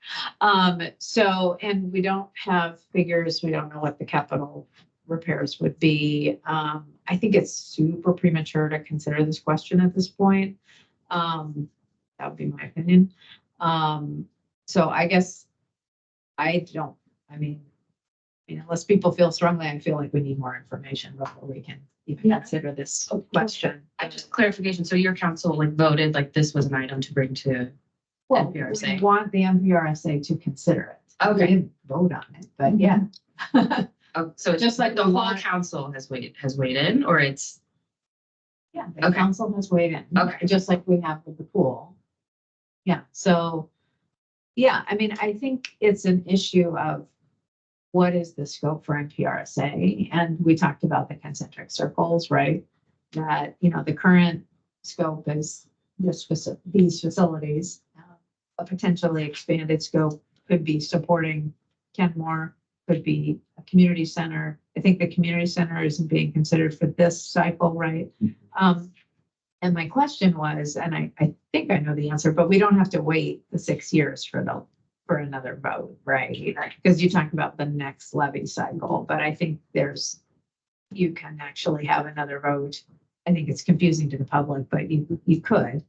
So, and we don't have figures. We don't know what the capital repairs would be. I think it's super premature to consider this question at this point. That would be my opinion. So I guess unless people feel strongly, I feel like we need more information before we can even consider this question. Just clarification. So your council voted this was an item to bring to Well, NPRSA. we want the NPRSA to consider it. Okay. We didn't vote on it, but yeah. Oh, so it's Just like the the whole law- council has weighed in, or it's Yeah, the Okay. council has weighed in. Okay. Just like we have with the pool. Yeah, so, yeah, I think it's an issue of what is the scope for NPRSA? And we talked about the concentric circles, right? That, the current scope is these facilities. A potentially expanded scope could be supporting Kenmore, could be a community center. I think the community center isn't being considered for this cycle, right? And my question was, and I think I know the answer, but we don't have to wait the 6 years for another vote, right? Because you talk about the next levy cycle, but I think you can actually have another vote. I think it's confusing to the public, but you could.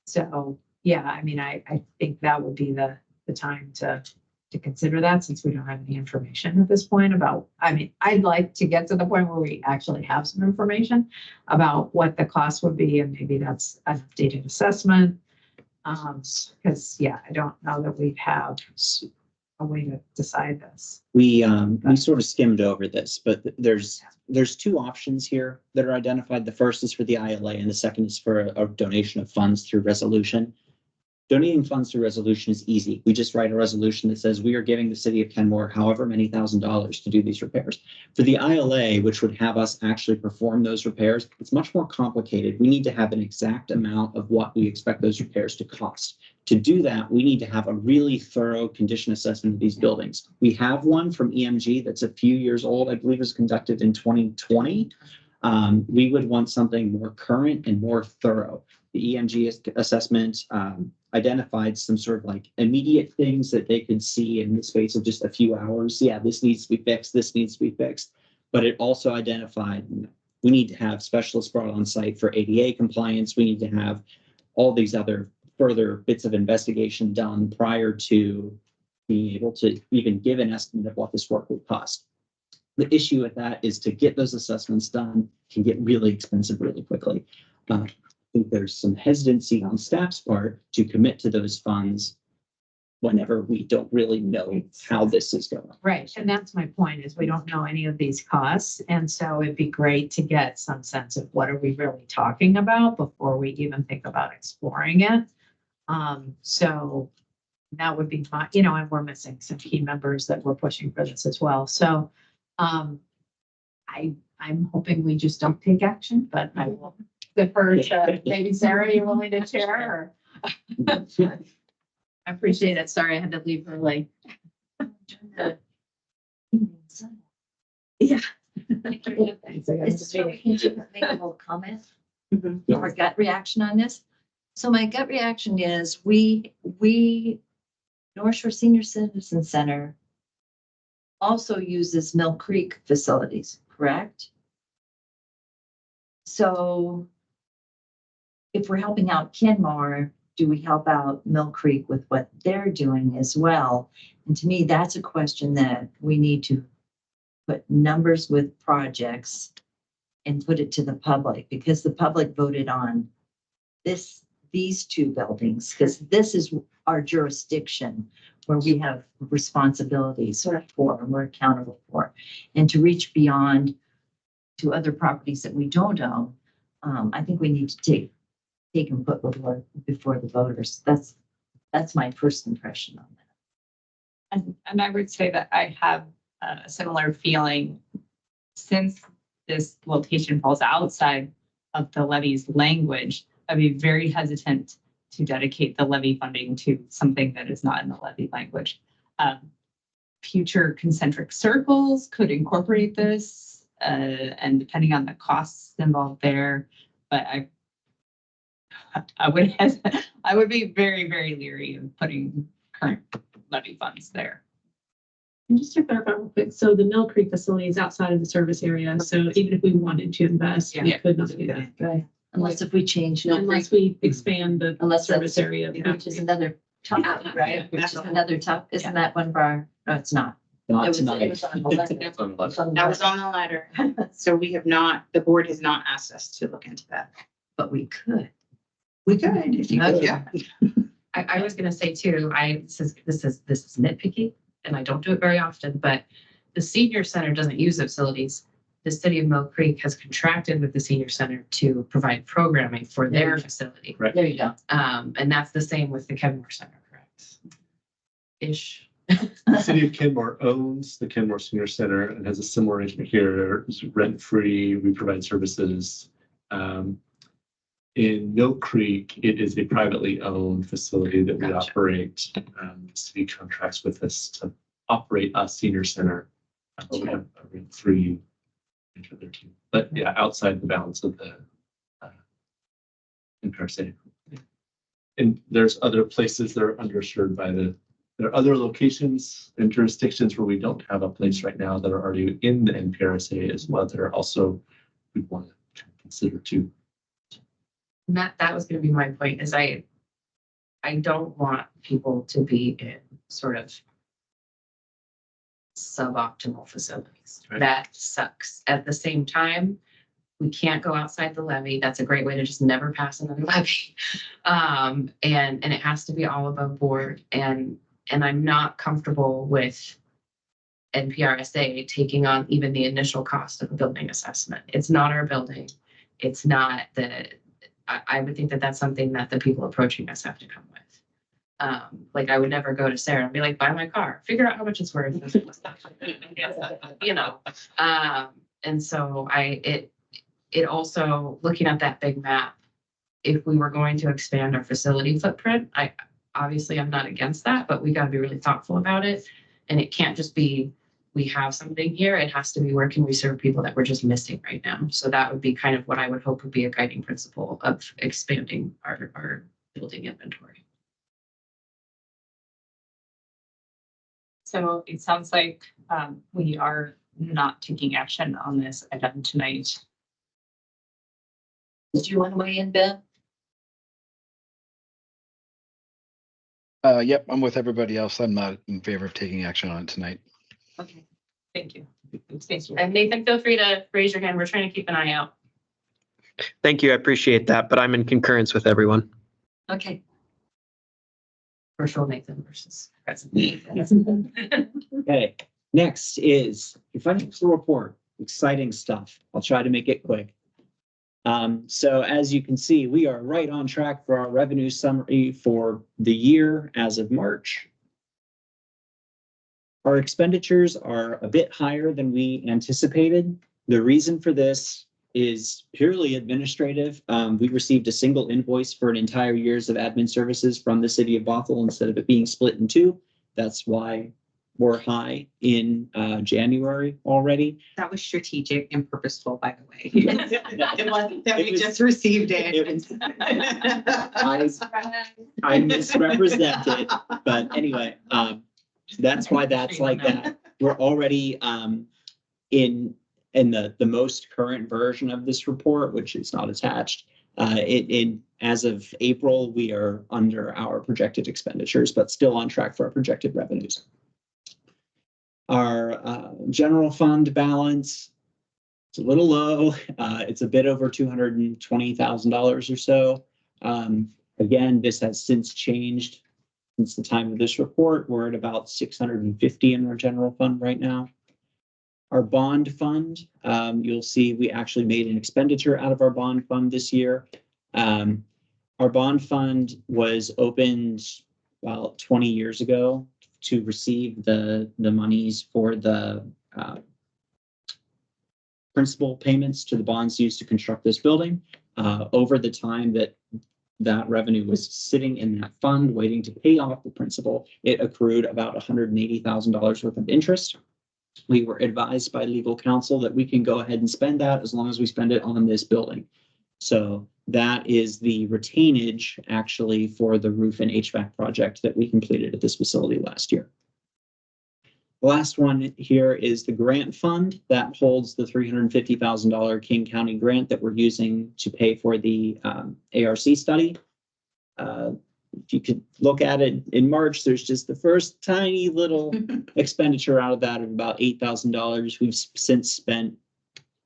So yeah, I think that would be the time to consider that, since we don't have any information at this point about, I'd like to get to the point where we actually have some information about what the cost would be, and maybe that's an updated assessment. Because yeah, I don't know that we have a way to decide this. We sort of skimmed over this, but there's two options here that are identified. The first is for the ILA, and the second is for a donation of funds through resolution. Donating funds through resolution is easy. We just write a resolution that says we are giving the city of Kenmore however many $1,000s to do these repairs. For the ILA, which would have us actually perform those repairs, it's much more complicated. We need to have an exact amount of what we expect those repairs to cost. To do that, we need to have a really thorough condition assessment of these buildings. We have one from EMG that's a few years old. I believe it was conducted in 2020. We would want something more current and more thorough. The EMG assessment identified some sort of immediate things that they could see in the space of just a few hours. Yeah, this needs to be fixed. This needs to be fixed. But it also identified we need to have specialists brought on site for ADA compliance. We need to have all these other further bits of investigation done prior to being able to even give an estimate of what this work would cost. The issue with that is to get those assessments done can get really expensive really quickly. I think there's some hesitancy on staff's part to commit to those funds whenever we don't really know how this is going. Right, and that's my point, is we don't know any of these costs, and so it'd be great to get some sense of what are we really talking about before we even think about exploring it. So that would be my, and we're missing some key members that we're pushing for this as well, so I'm hoping we just don't take action, but I will defer to maybe Sarah, you willing to share, or? I appreciate it, sorry I had to leave early. Yeah. It's so we can just make a little comment Mhm. or gut reaction on this. So my gut reaction is we North Shore Senior Citizen Center also uses Mill Creek facilities, correct? So if we're helping out Kenmore, do we help out Mill Creek with what they're doing as well? And to me, that's a question that we need to put numbers with projects and put it to the public, because the public voted on these two buildings, because this is our jurisdiction where we have responsibilities for and we're accountable for. And to reach beyond to other properties that we don't own, I think we need to take and put before the voters. That's my first impression on that. And I would say that I have a similar feeling since this location falls outside of the levy's language. I'd be very hesitant to dedicate the levy funding to something that is not in the levy language. Future concentric circles could incorporate this, and depending on the costs involved there, but I would be very, very leery of putting current levy funds there. And just to clarify real quick, so the Mill Creek facility is outside of the service area, so even if we wanted to invest, we Yeah. could not do that. Right. Unless if we change Mill Unless Creek, we expand the unless service that's, area. which is another topic, right? Which is another topic. Isn't that one of our, no, it's not. Not It was tonight. on the left. It's on the left. It's on the That was left, on the letter. So we have not, the board has not asked us to look into that. but we could. We could if you could. Yeah. I was gonna say too, this is nitpicky, and I don't do it very often, but the senior center doesn't use the facilities. The city of Mill Creek has contracted with the senior center to provide programming for their facility. Right. There you go. And that's the same with the Kenmore Center, correct? Ish. The city of Kenmore owns the Kenmore Senior Center and has a similar arrangement here. It's rent-free. We provide services. In Mill Creek, it is a privately owned facility that we Gotcha. operate. The city contracts with us to operate a senior center. We have a rent-free into their team. But yeah, outside the bounds of the NPRSA. And there's other places that are underserved by there are other locations and jurisdictions where we don't have a place right now that are already in the NPRSA as well that are also we want to consider too. And that was gonna be my point, is I don't want people to be in sort of suboptimal facilities. Right. That sucks. At the same time, we can't go outside the levy. That's a great way to just never pass another levy. And it has to be all above board. And I'm not comfortable with NPRSA taking on even the initial cost of a building assessment. It's not our building. It's not I would think that that's something that the people approaching us have to come with. Like I would never go to Sarah and be like, buy my car, figure out how much it's worth. You know, and so it also, looking at that big map, if we were going to expand our facility footprint, obviously I'm not against that, but we got to be really thoughtful about it. And it can't just be, we have something here. It has to be, where can we serve people that we're just missing right now? So that would be kind of what I would hope would be a guiding principle of expanding our building inventory. So it sounds like we are not taking action on this item tonight. Did you want to weigh in, Ben? Yep, I'm with everybody else. I'm not in favor of taking action on it tonight. Okay, thank you. Thank you. And Nathan, feel free to raise your hand. We're trying to keep an eye out. Thank you. I appreciate that, but I'm in concurrence with everyone. Okay. virtual Nathan versus present Nathan. Okay, next is your financial report. Exciting stuff. I'll try to make it quick. So as you can see, we are right on track for our revenue summary for the year as of March. Our expenditures are a bit higher than we anticipated. The reason for this is purely administrative. We received a single invoice for an entire year's of admin services from the city of Bothell instead of it being split in two. That's why we're high in January already. That was strategic and purposeful, by the way. It wasn't that we just received it. I misrepresented, but anyway, that's why that's like that. We're already in the most current version of this report, which is not attached. As of April, we are under our projected expenditures, but still on track for our projected revenues. Our general fund balance, it's a little low. It's a bit over $220,000 or so. Again, this has since changed since the time of this report. We're at about 650 in our general fund right now. Our bond fund, you'll see we actually made an expenditure out of our bond fund this year. Our bond fund was opened about 20 years ago to receive the monies for the principal payments to the bonds used to construct this building. Over the time that revenue was sitting in that fund waiting to pay off the principal, it accrued about $180,000 worth of interest. We were advised by legal counsel that we can go ahead and spend that as long as we spend it on this building. So that is the retainage actually for the roof and HVAC project that we completed at this facility last year. The last one here is the grant fund that holds the $350,000 King County grant that we're using to pay for the ARC study. If you could look at it in March, there's just the first tiny little expenditure out of that of about $8,000. We've since spent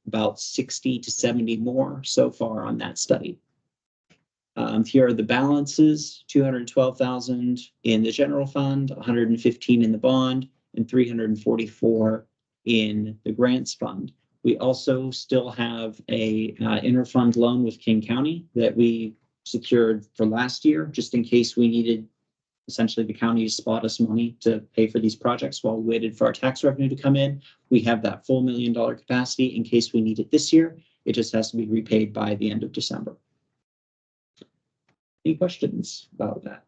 about 60 to 70 more so far on that study. Here are the balances: 212,000 in the general fund, 115 in the bond, and 344 in the grants fund. We also still have a interfund loan with King County that we secured for last year, just in case we needed essentially the county to spot us money to pay for these projects while we waited for our tax revenue to come in. We have that full $1 million capacity in case we need it this year. It just has to be repaid by the end of December. Any questions about that?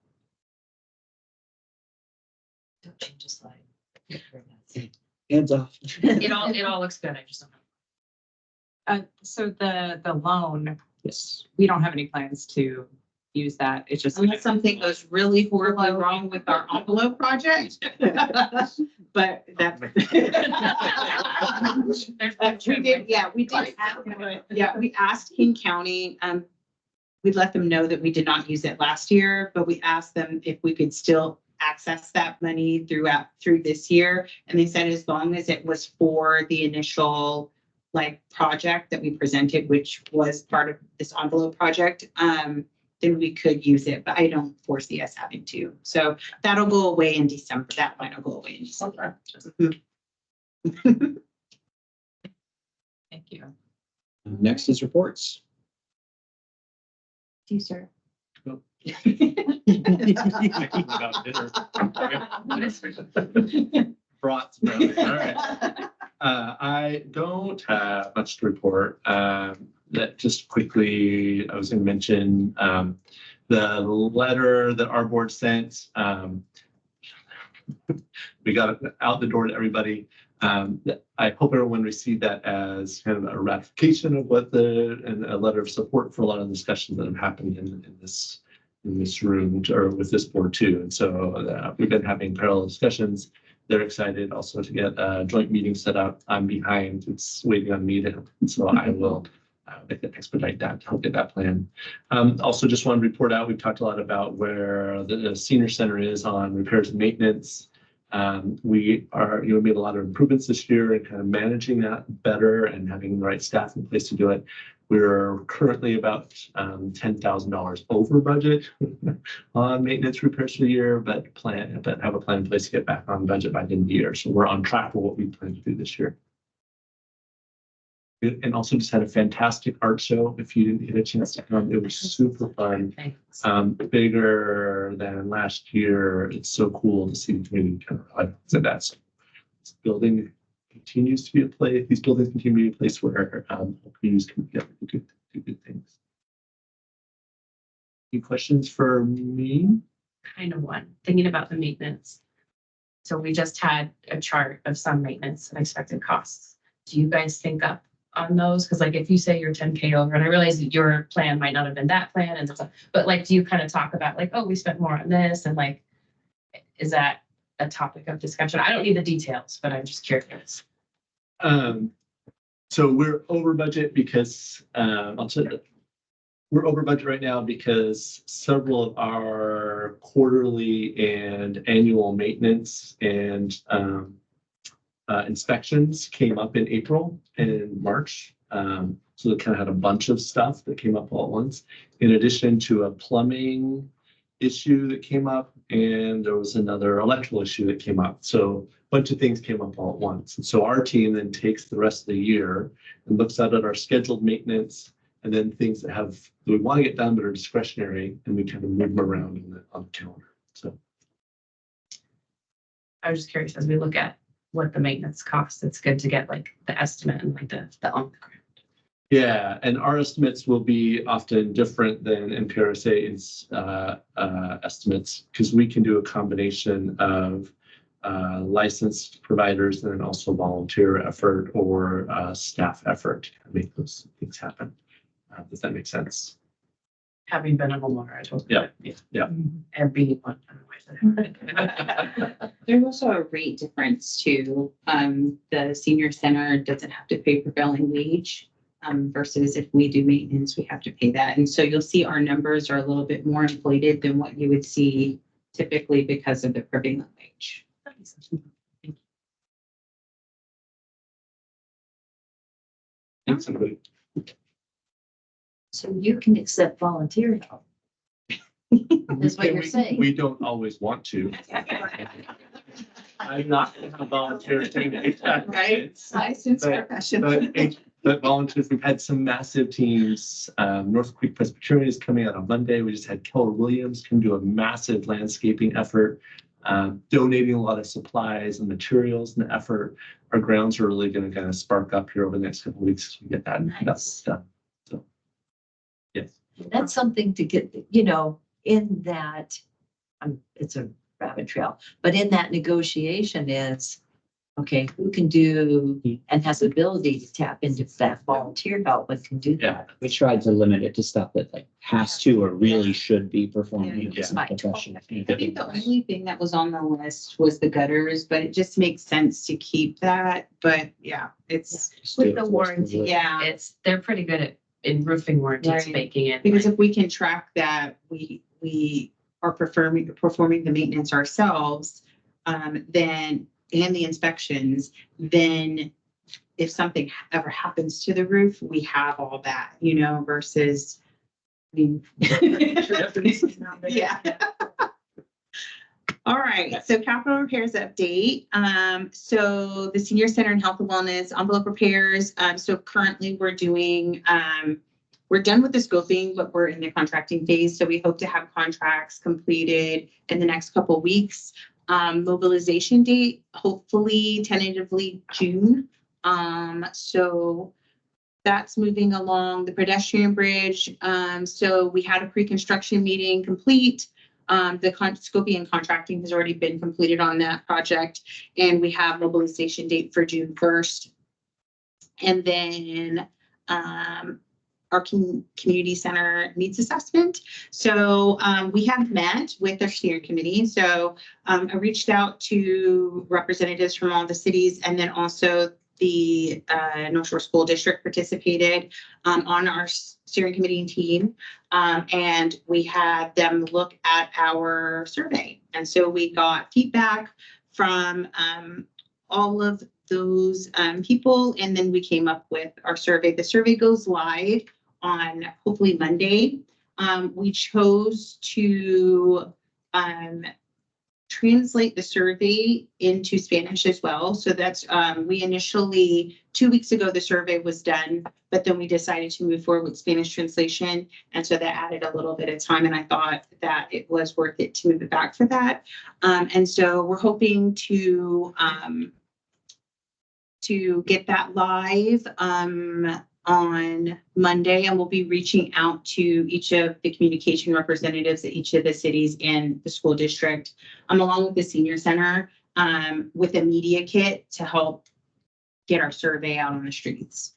Don't change the slide. Hands off. It all looks good. I just don't know. So the loan, Yes. we don't have any plans to use that. It's just. Unless something goes really horribly wrong with our envelope project. But that's. We did, yeah, we did. Yeah, we asked King County, we let them know that we did not use it last year, but we asked them if we could still access that money through this year. And they said as long as it was for the initial project that we presented, which was part of this envelope project, then we could use it, but I don't foresee us having to. So that'll go away in December. That line will go away in December. Thank you. Next is reports. Do you, sir? Thinking about dinner. Brats, apparently. All right. I don't have much to report. That just quickly, I was going to mention the letter that our board sent. We got it out the door to everybody. I hope everyone received that as kind of a ratification of and a letter of support for a lot of discussions that have happened in this room or with this board too. And so we've been having parallel discussions. They're excited also to get a joint meeting set up. I'm behind. It's waiting on me to, so I will expedite that to help get that plan. Also just want to report out, we've talked a lot about where the senior center is on repairs and maintenance. We made a lot of improvements this year and kind of managing that better and having the right staff in place to do it. We're currently about $10,000 over budget on maintenance repairs for the year, but have a plan in place to get back on budget by the end of the year. So we're on track for what we plan to do this year. And also just had a fantastic art show. If you didn't get a chance to come, it was super fun. Thanks. Bigger than last year. It's so cool to see the community kind of said that. So this building continues to be a place. These buildings continue to be a place where communities can get do good things. Any questions for me? Kind of one, thinking about the maintenance. So we just had a chart of some maintenance and expected costs. Do you guys think up on those? Because like if you say you're 10K over, and I realize that your plan might not have been that plan and stuff, but like, do you kind of talk about like, oh, we spent more on this, and like, is that a topic of discussion? I don't need the details, but I'm just curious. So we're over budget because I'll tell you, we're over budget right now because several of our quarterly and annual maintenance and inspections came up in April and in March. So they kind of had a bunch of stuff that came up all at once, in addition to a plumbing issue that came up, and there was another electrical issue that came up. So a bunch of things came up all at once. And so our team then takes the rest of the year and looks at our scheduled maintenance and then things that we want to get done but are discretionary, and we kind of move them around on the calendar. So I was just curious, as we look at what the maintenance costs, it's good to get like the estimate and like the on the ground. yeah, and our estimates will be often different than NPRSA's estimates, because we can do a combination of licensed providers and then also volunteer effort or staff effort to make those things happen. Does that make sense? Having been a homeowner, I totally. Yeah. And being one. There's also a rate difference too. The senior center doesn't have to pay prevailing wage. Versus if we do maintenance, we have to pay that. And so you'll see our numbers are a little bit more inflated than what you would see typically because of the prevailing wage. Thanks, everybody. So you can accept volunteer help. That's what you're saying. We don't always want to. I'm not going to volunteer to Right. Licensed But- professional. But volunteers, we've had some massive teams. North Creek Presbyterian is coming out on Monday. We just had Keller Williams come do a massive landscaping effort, donating a lot of supplies and materials in the effort. Our grounds are really going to kind of spark up here over the next couple of weeks to get that Nice. done. So, yes. That's something to get, in that, it's a rabbit trail, but in that negotiation is, okay, who can do and has ability to tap into that volunteer help and can do that. We tried to limit it to stuff that like has to or really should be performed. Yeah. as a professional. I think the only thing that was on the list was the gutters, but it just makes sense to keep that. But yeah, it's, Just do With it the for us to warranty, do it. yeah. they're pretty good at in roofing warranties, Right. making it. Because if we can track that, we are performing the maintenance ourselves, then, and the inspections, then if something ever happens to the roof, we have all that, versus, I mean. Yeah. All right, so capital repairs update. So the senior center and health and wellness envelope repairs. So currently we're doing, we're done with the scoping, but we're in the contracting phase. So we hope to have contracts completed in the next couple of weeks. Mobilization date, hopefully tentatively June. So that's moving along. The pedestrian bridge. So we had a pre-construction meeting complete. The scoping and contracting has already been completed on that project, and we have mobilization date for June 1st. And then our community center needs assessment. So we have met with our steering committee. So I reached out to representatives from all the cities, and then also the North Shore School District participated on our steering committee team. And we had them look at our survey. And so we got feedback from all of those people, and then we came up with our survey. The survey goes live on hopefully Monday. We chose to translate the survey into Spanish as well. So that's, we initially, 2 weeks ago, the survey was done, but then we decided to move forward with Spanish translation. And so that added a little bit of time, and I thought that it was worth it to move it back for that. And so we're hoping to get that live on Monday, and we'll be reaching out to each of the communication representatives at each of the cities and the school district, along with the senior center, with a media kit to help get our survey out on the streets.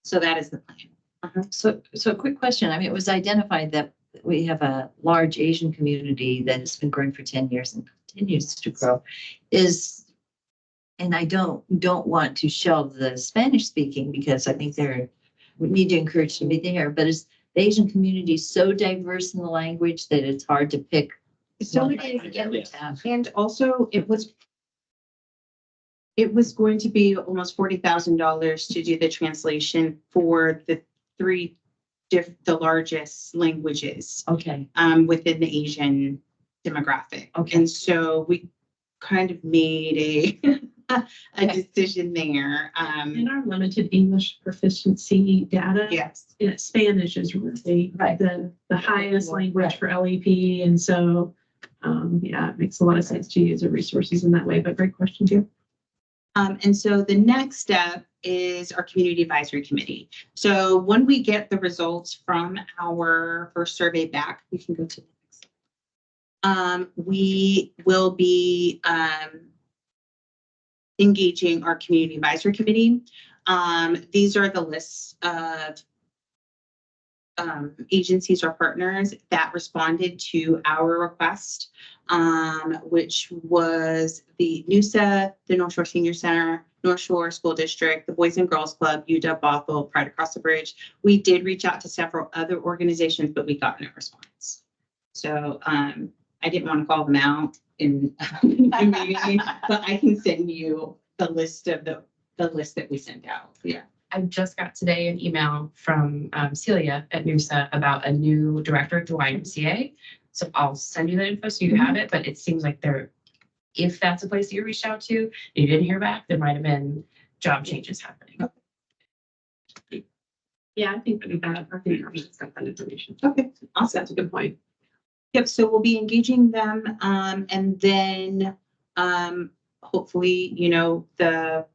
So that is the plan. So a quick question. I mean, it was identified that we have a large Asian community that has been growing for 10 years and continues to grow. And I don't want to shelve the Spanish speaking, because I think we need to encourage them to be there. But is the Asian community so diverse in the language that it's hard to pick? So it is, and also it was going to be almost $40,000 to do the translation for the the largest languages Okay. within the Asian demographic. Okay. And so we kind of made a decision there. In our limited English proficiency data, Yes. Spanish is really Right. the highest language Right. for LEP. And so, yeah, it makes a lot of sense to use the resources in that way, but great question too. And so the next step is our community advisory committee. So when we get the results from our first survey back, we can go to the next. We will be engaging our community advisory committee. These are the lists of agencies or partners that responded to our request, which was the NPRSA, the North Shore Senior Center, North Shore School District, the Boys and Girls Club, UW Bothell, Pride Across the Bridge. We did reach out to several other organizations, but we got no response. So I didn't want to call them out in the meeting, but I can send you the list of the list that we sent out. Yeah. I just got today an email from Celia at NPRSA about a new director at the YMCA. So I'll send you that info so you have it, but it seems like if that's a place that you reached out to, and you didn't hear back, there might have been job changes happening. Yeah, I think that'd be bad. I think we should send that information. Okay, awesome. That's a good point. Yep, so we'll be engaging them, and then hopefully, the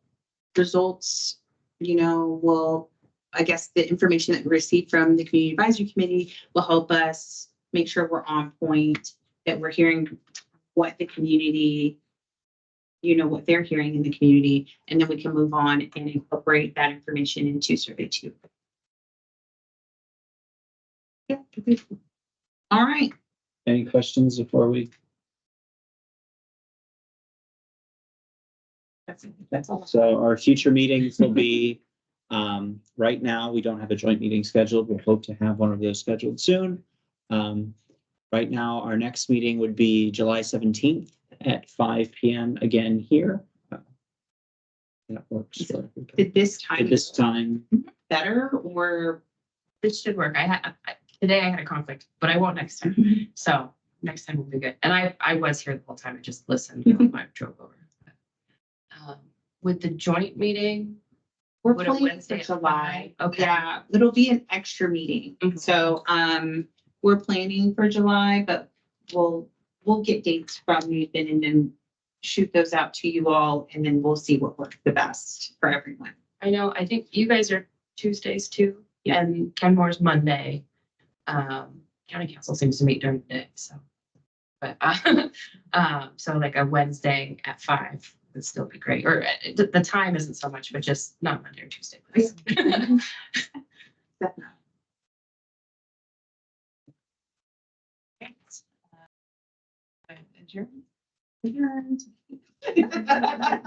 results, I guess the information that we receive from the community advisory committee will help us make sure we're on point, that we're hearing what the community, what they're hearing in the community, and then we can move on and incorporate that information into survey 2. Yeah. All right. Any questions before we? That's all. So our future meetings will be, right now, we don't have a joint meeting scheduled. We'll hope to have one of those scheduled soon. Right now, our next meeting would be July 17th at 5 p.m. again here. That works for everybody. Did this time At this time, better, or? This should work. Today I had a conflict, but I won't next time. So next time will be good. And I was here the whole time. I just listened when I drove over. With the joint meeting, We're would a planning Wednesday for at July. 5? Okay. Yeah, it'll be an extra meeting. Mhm. So we're planning for July, but we'll get dates from Nathan and then shoot those out to you all, and then we'll see what works the best for everyone. I think you guys are Tuesdays too, and Kenmore's Monday. County Council seems to meet during the day, so. But so like a Wednesday at 5 would still be great. Or the time isn't so much, but just not Monday or Tuesday, please.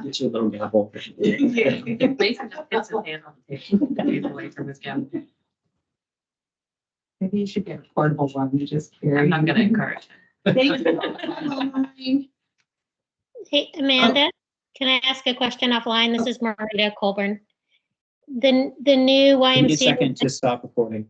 get your little gavel. If Mason just hits his hand on the table, he's away from his gavel. Maybe you should get a portable one, you just carry. I'm not gonna encourage it. Thank you. Hey, Amanda, can I ask a question offline? This is Marita Colburn. The new Give me a YMCA, second to stop recording.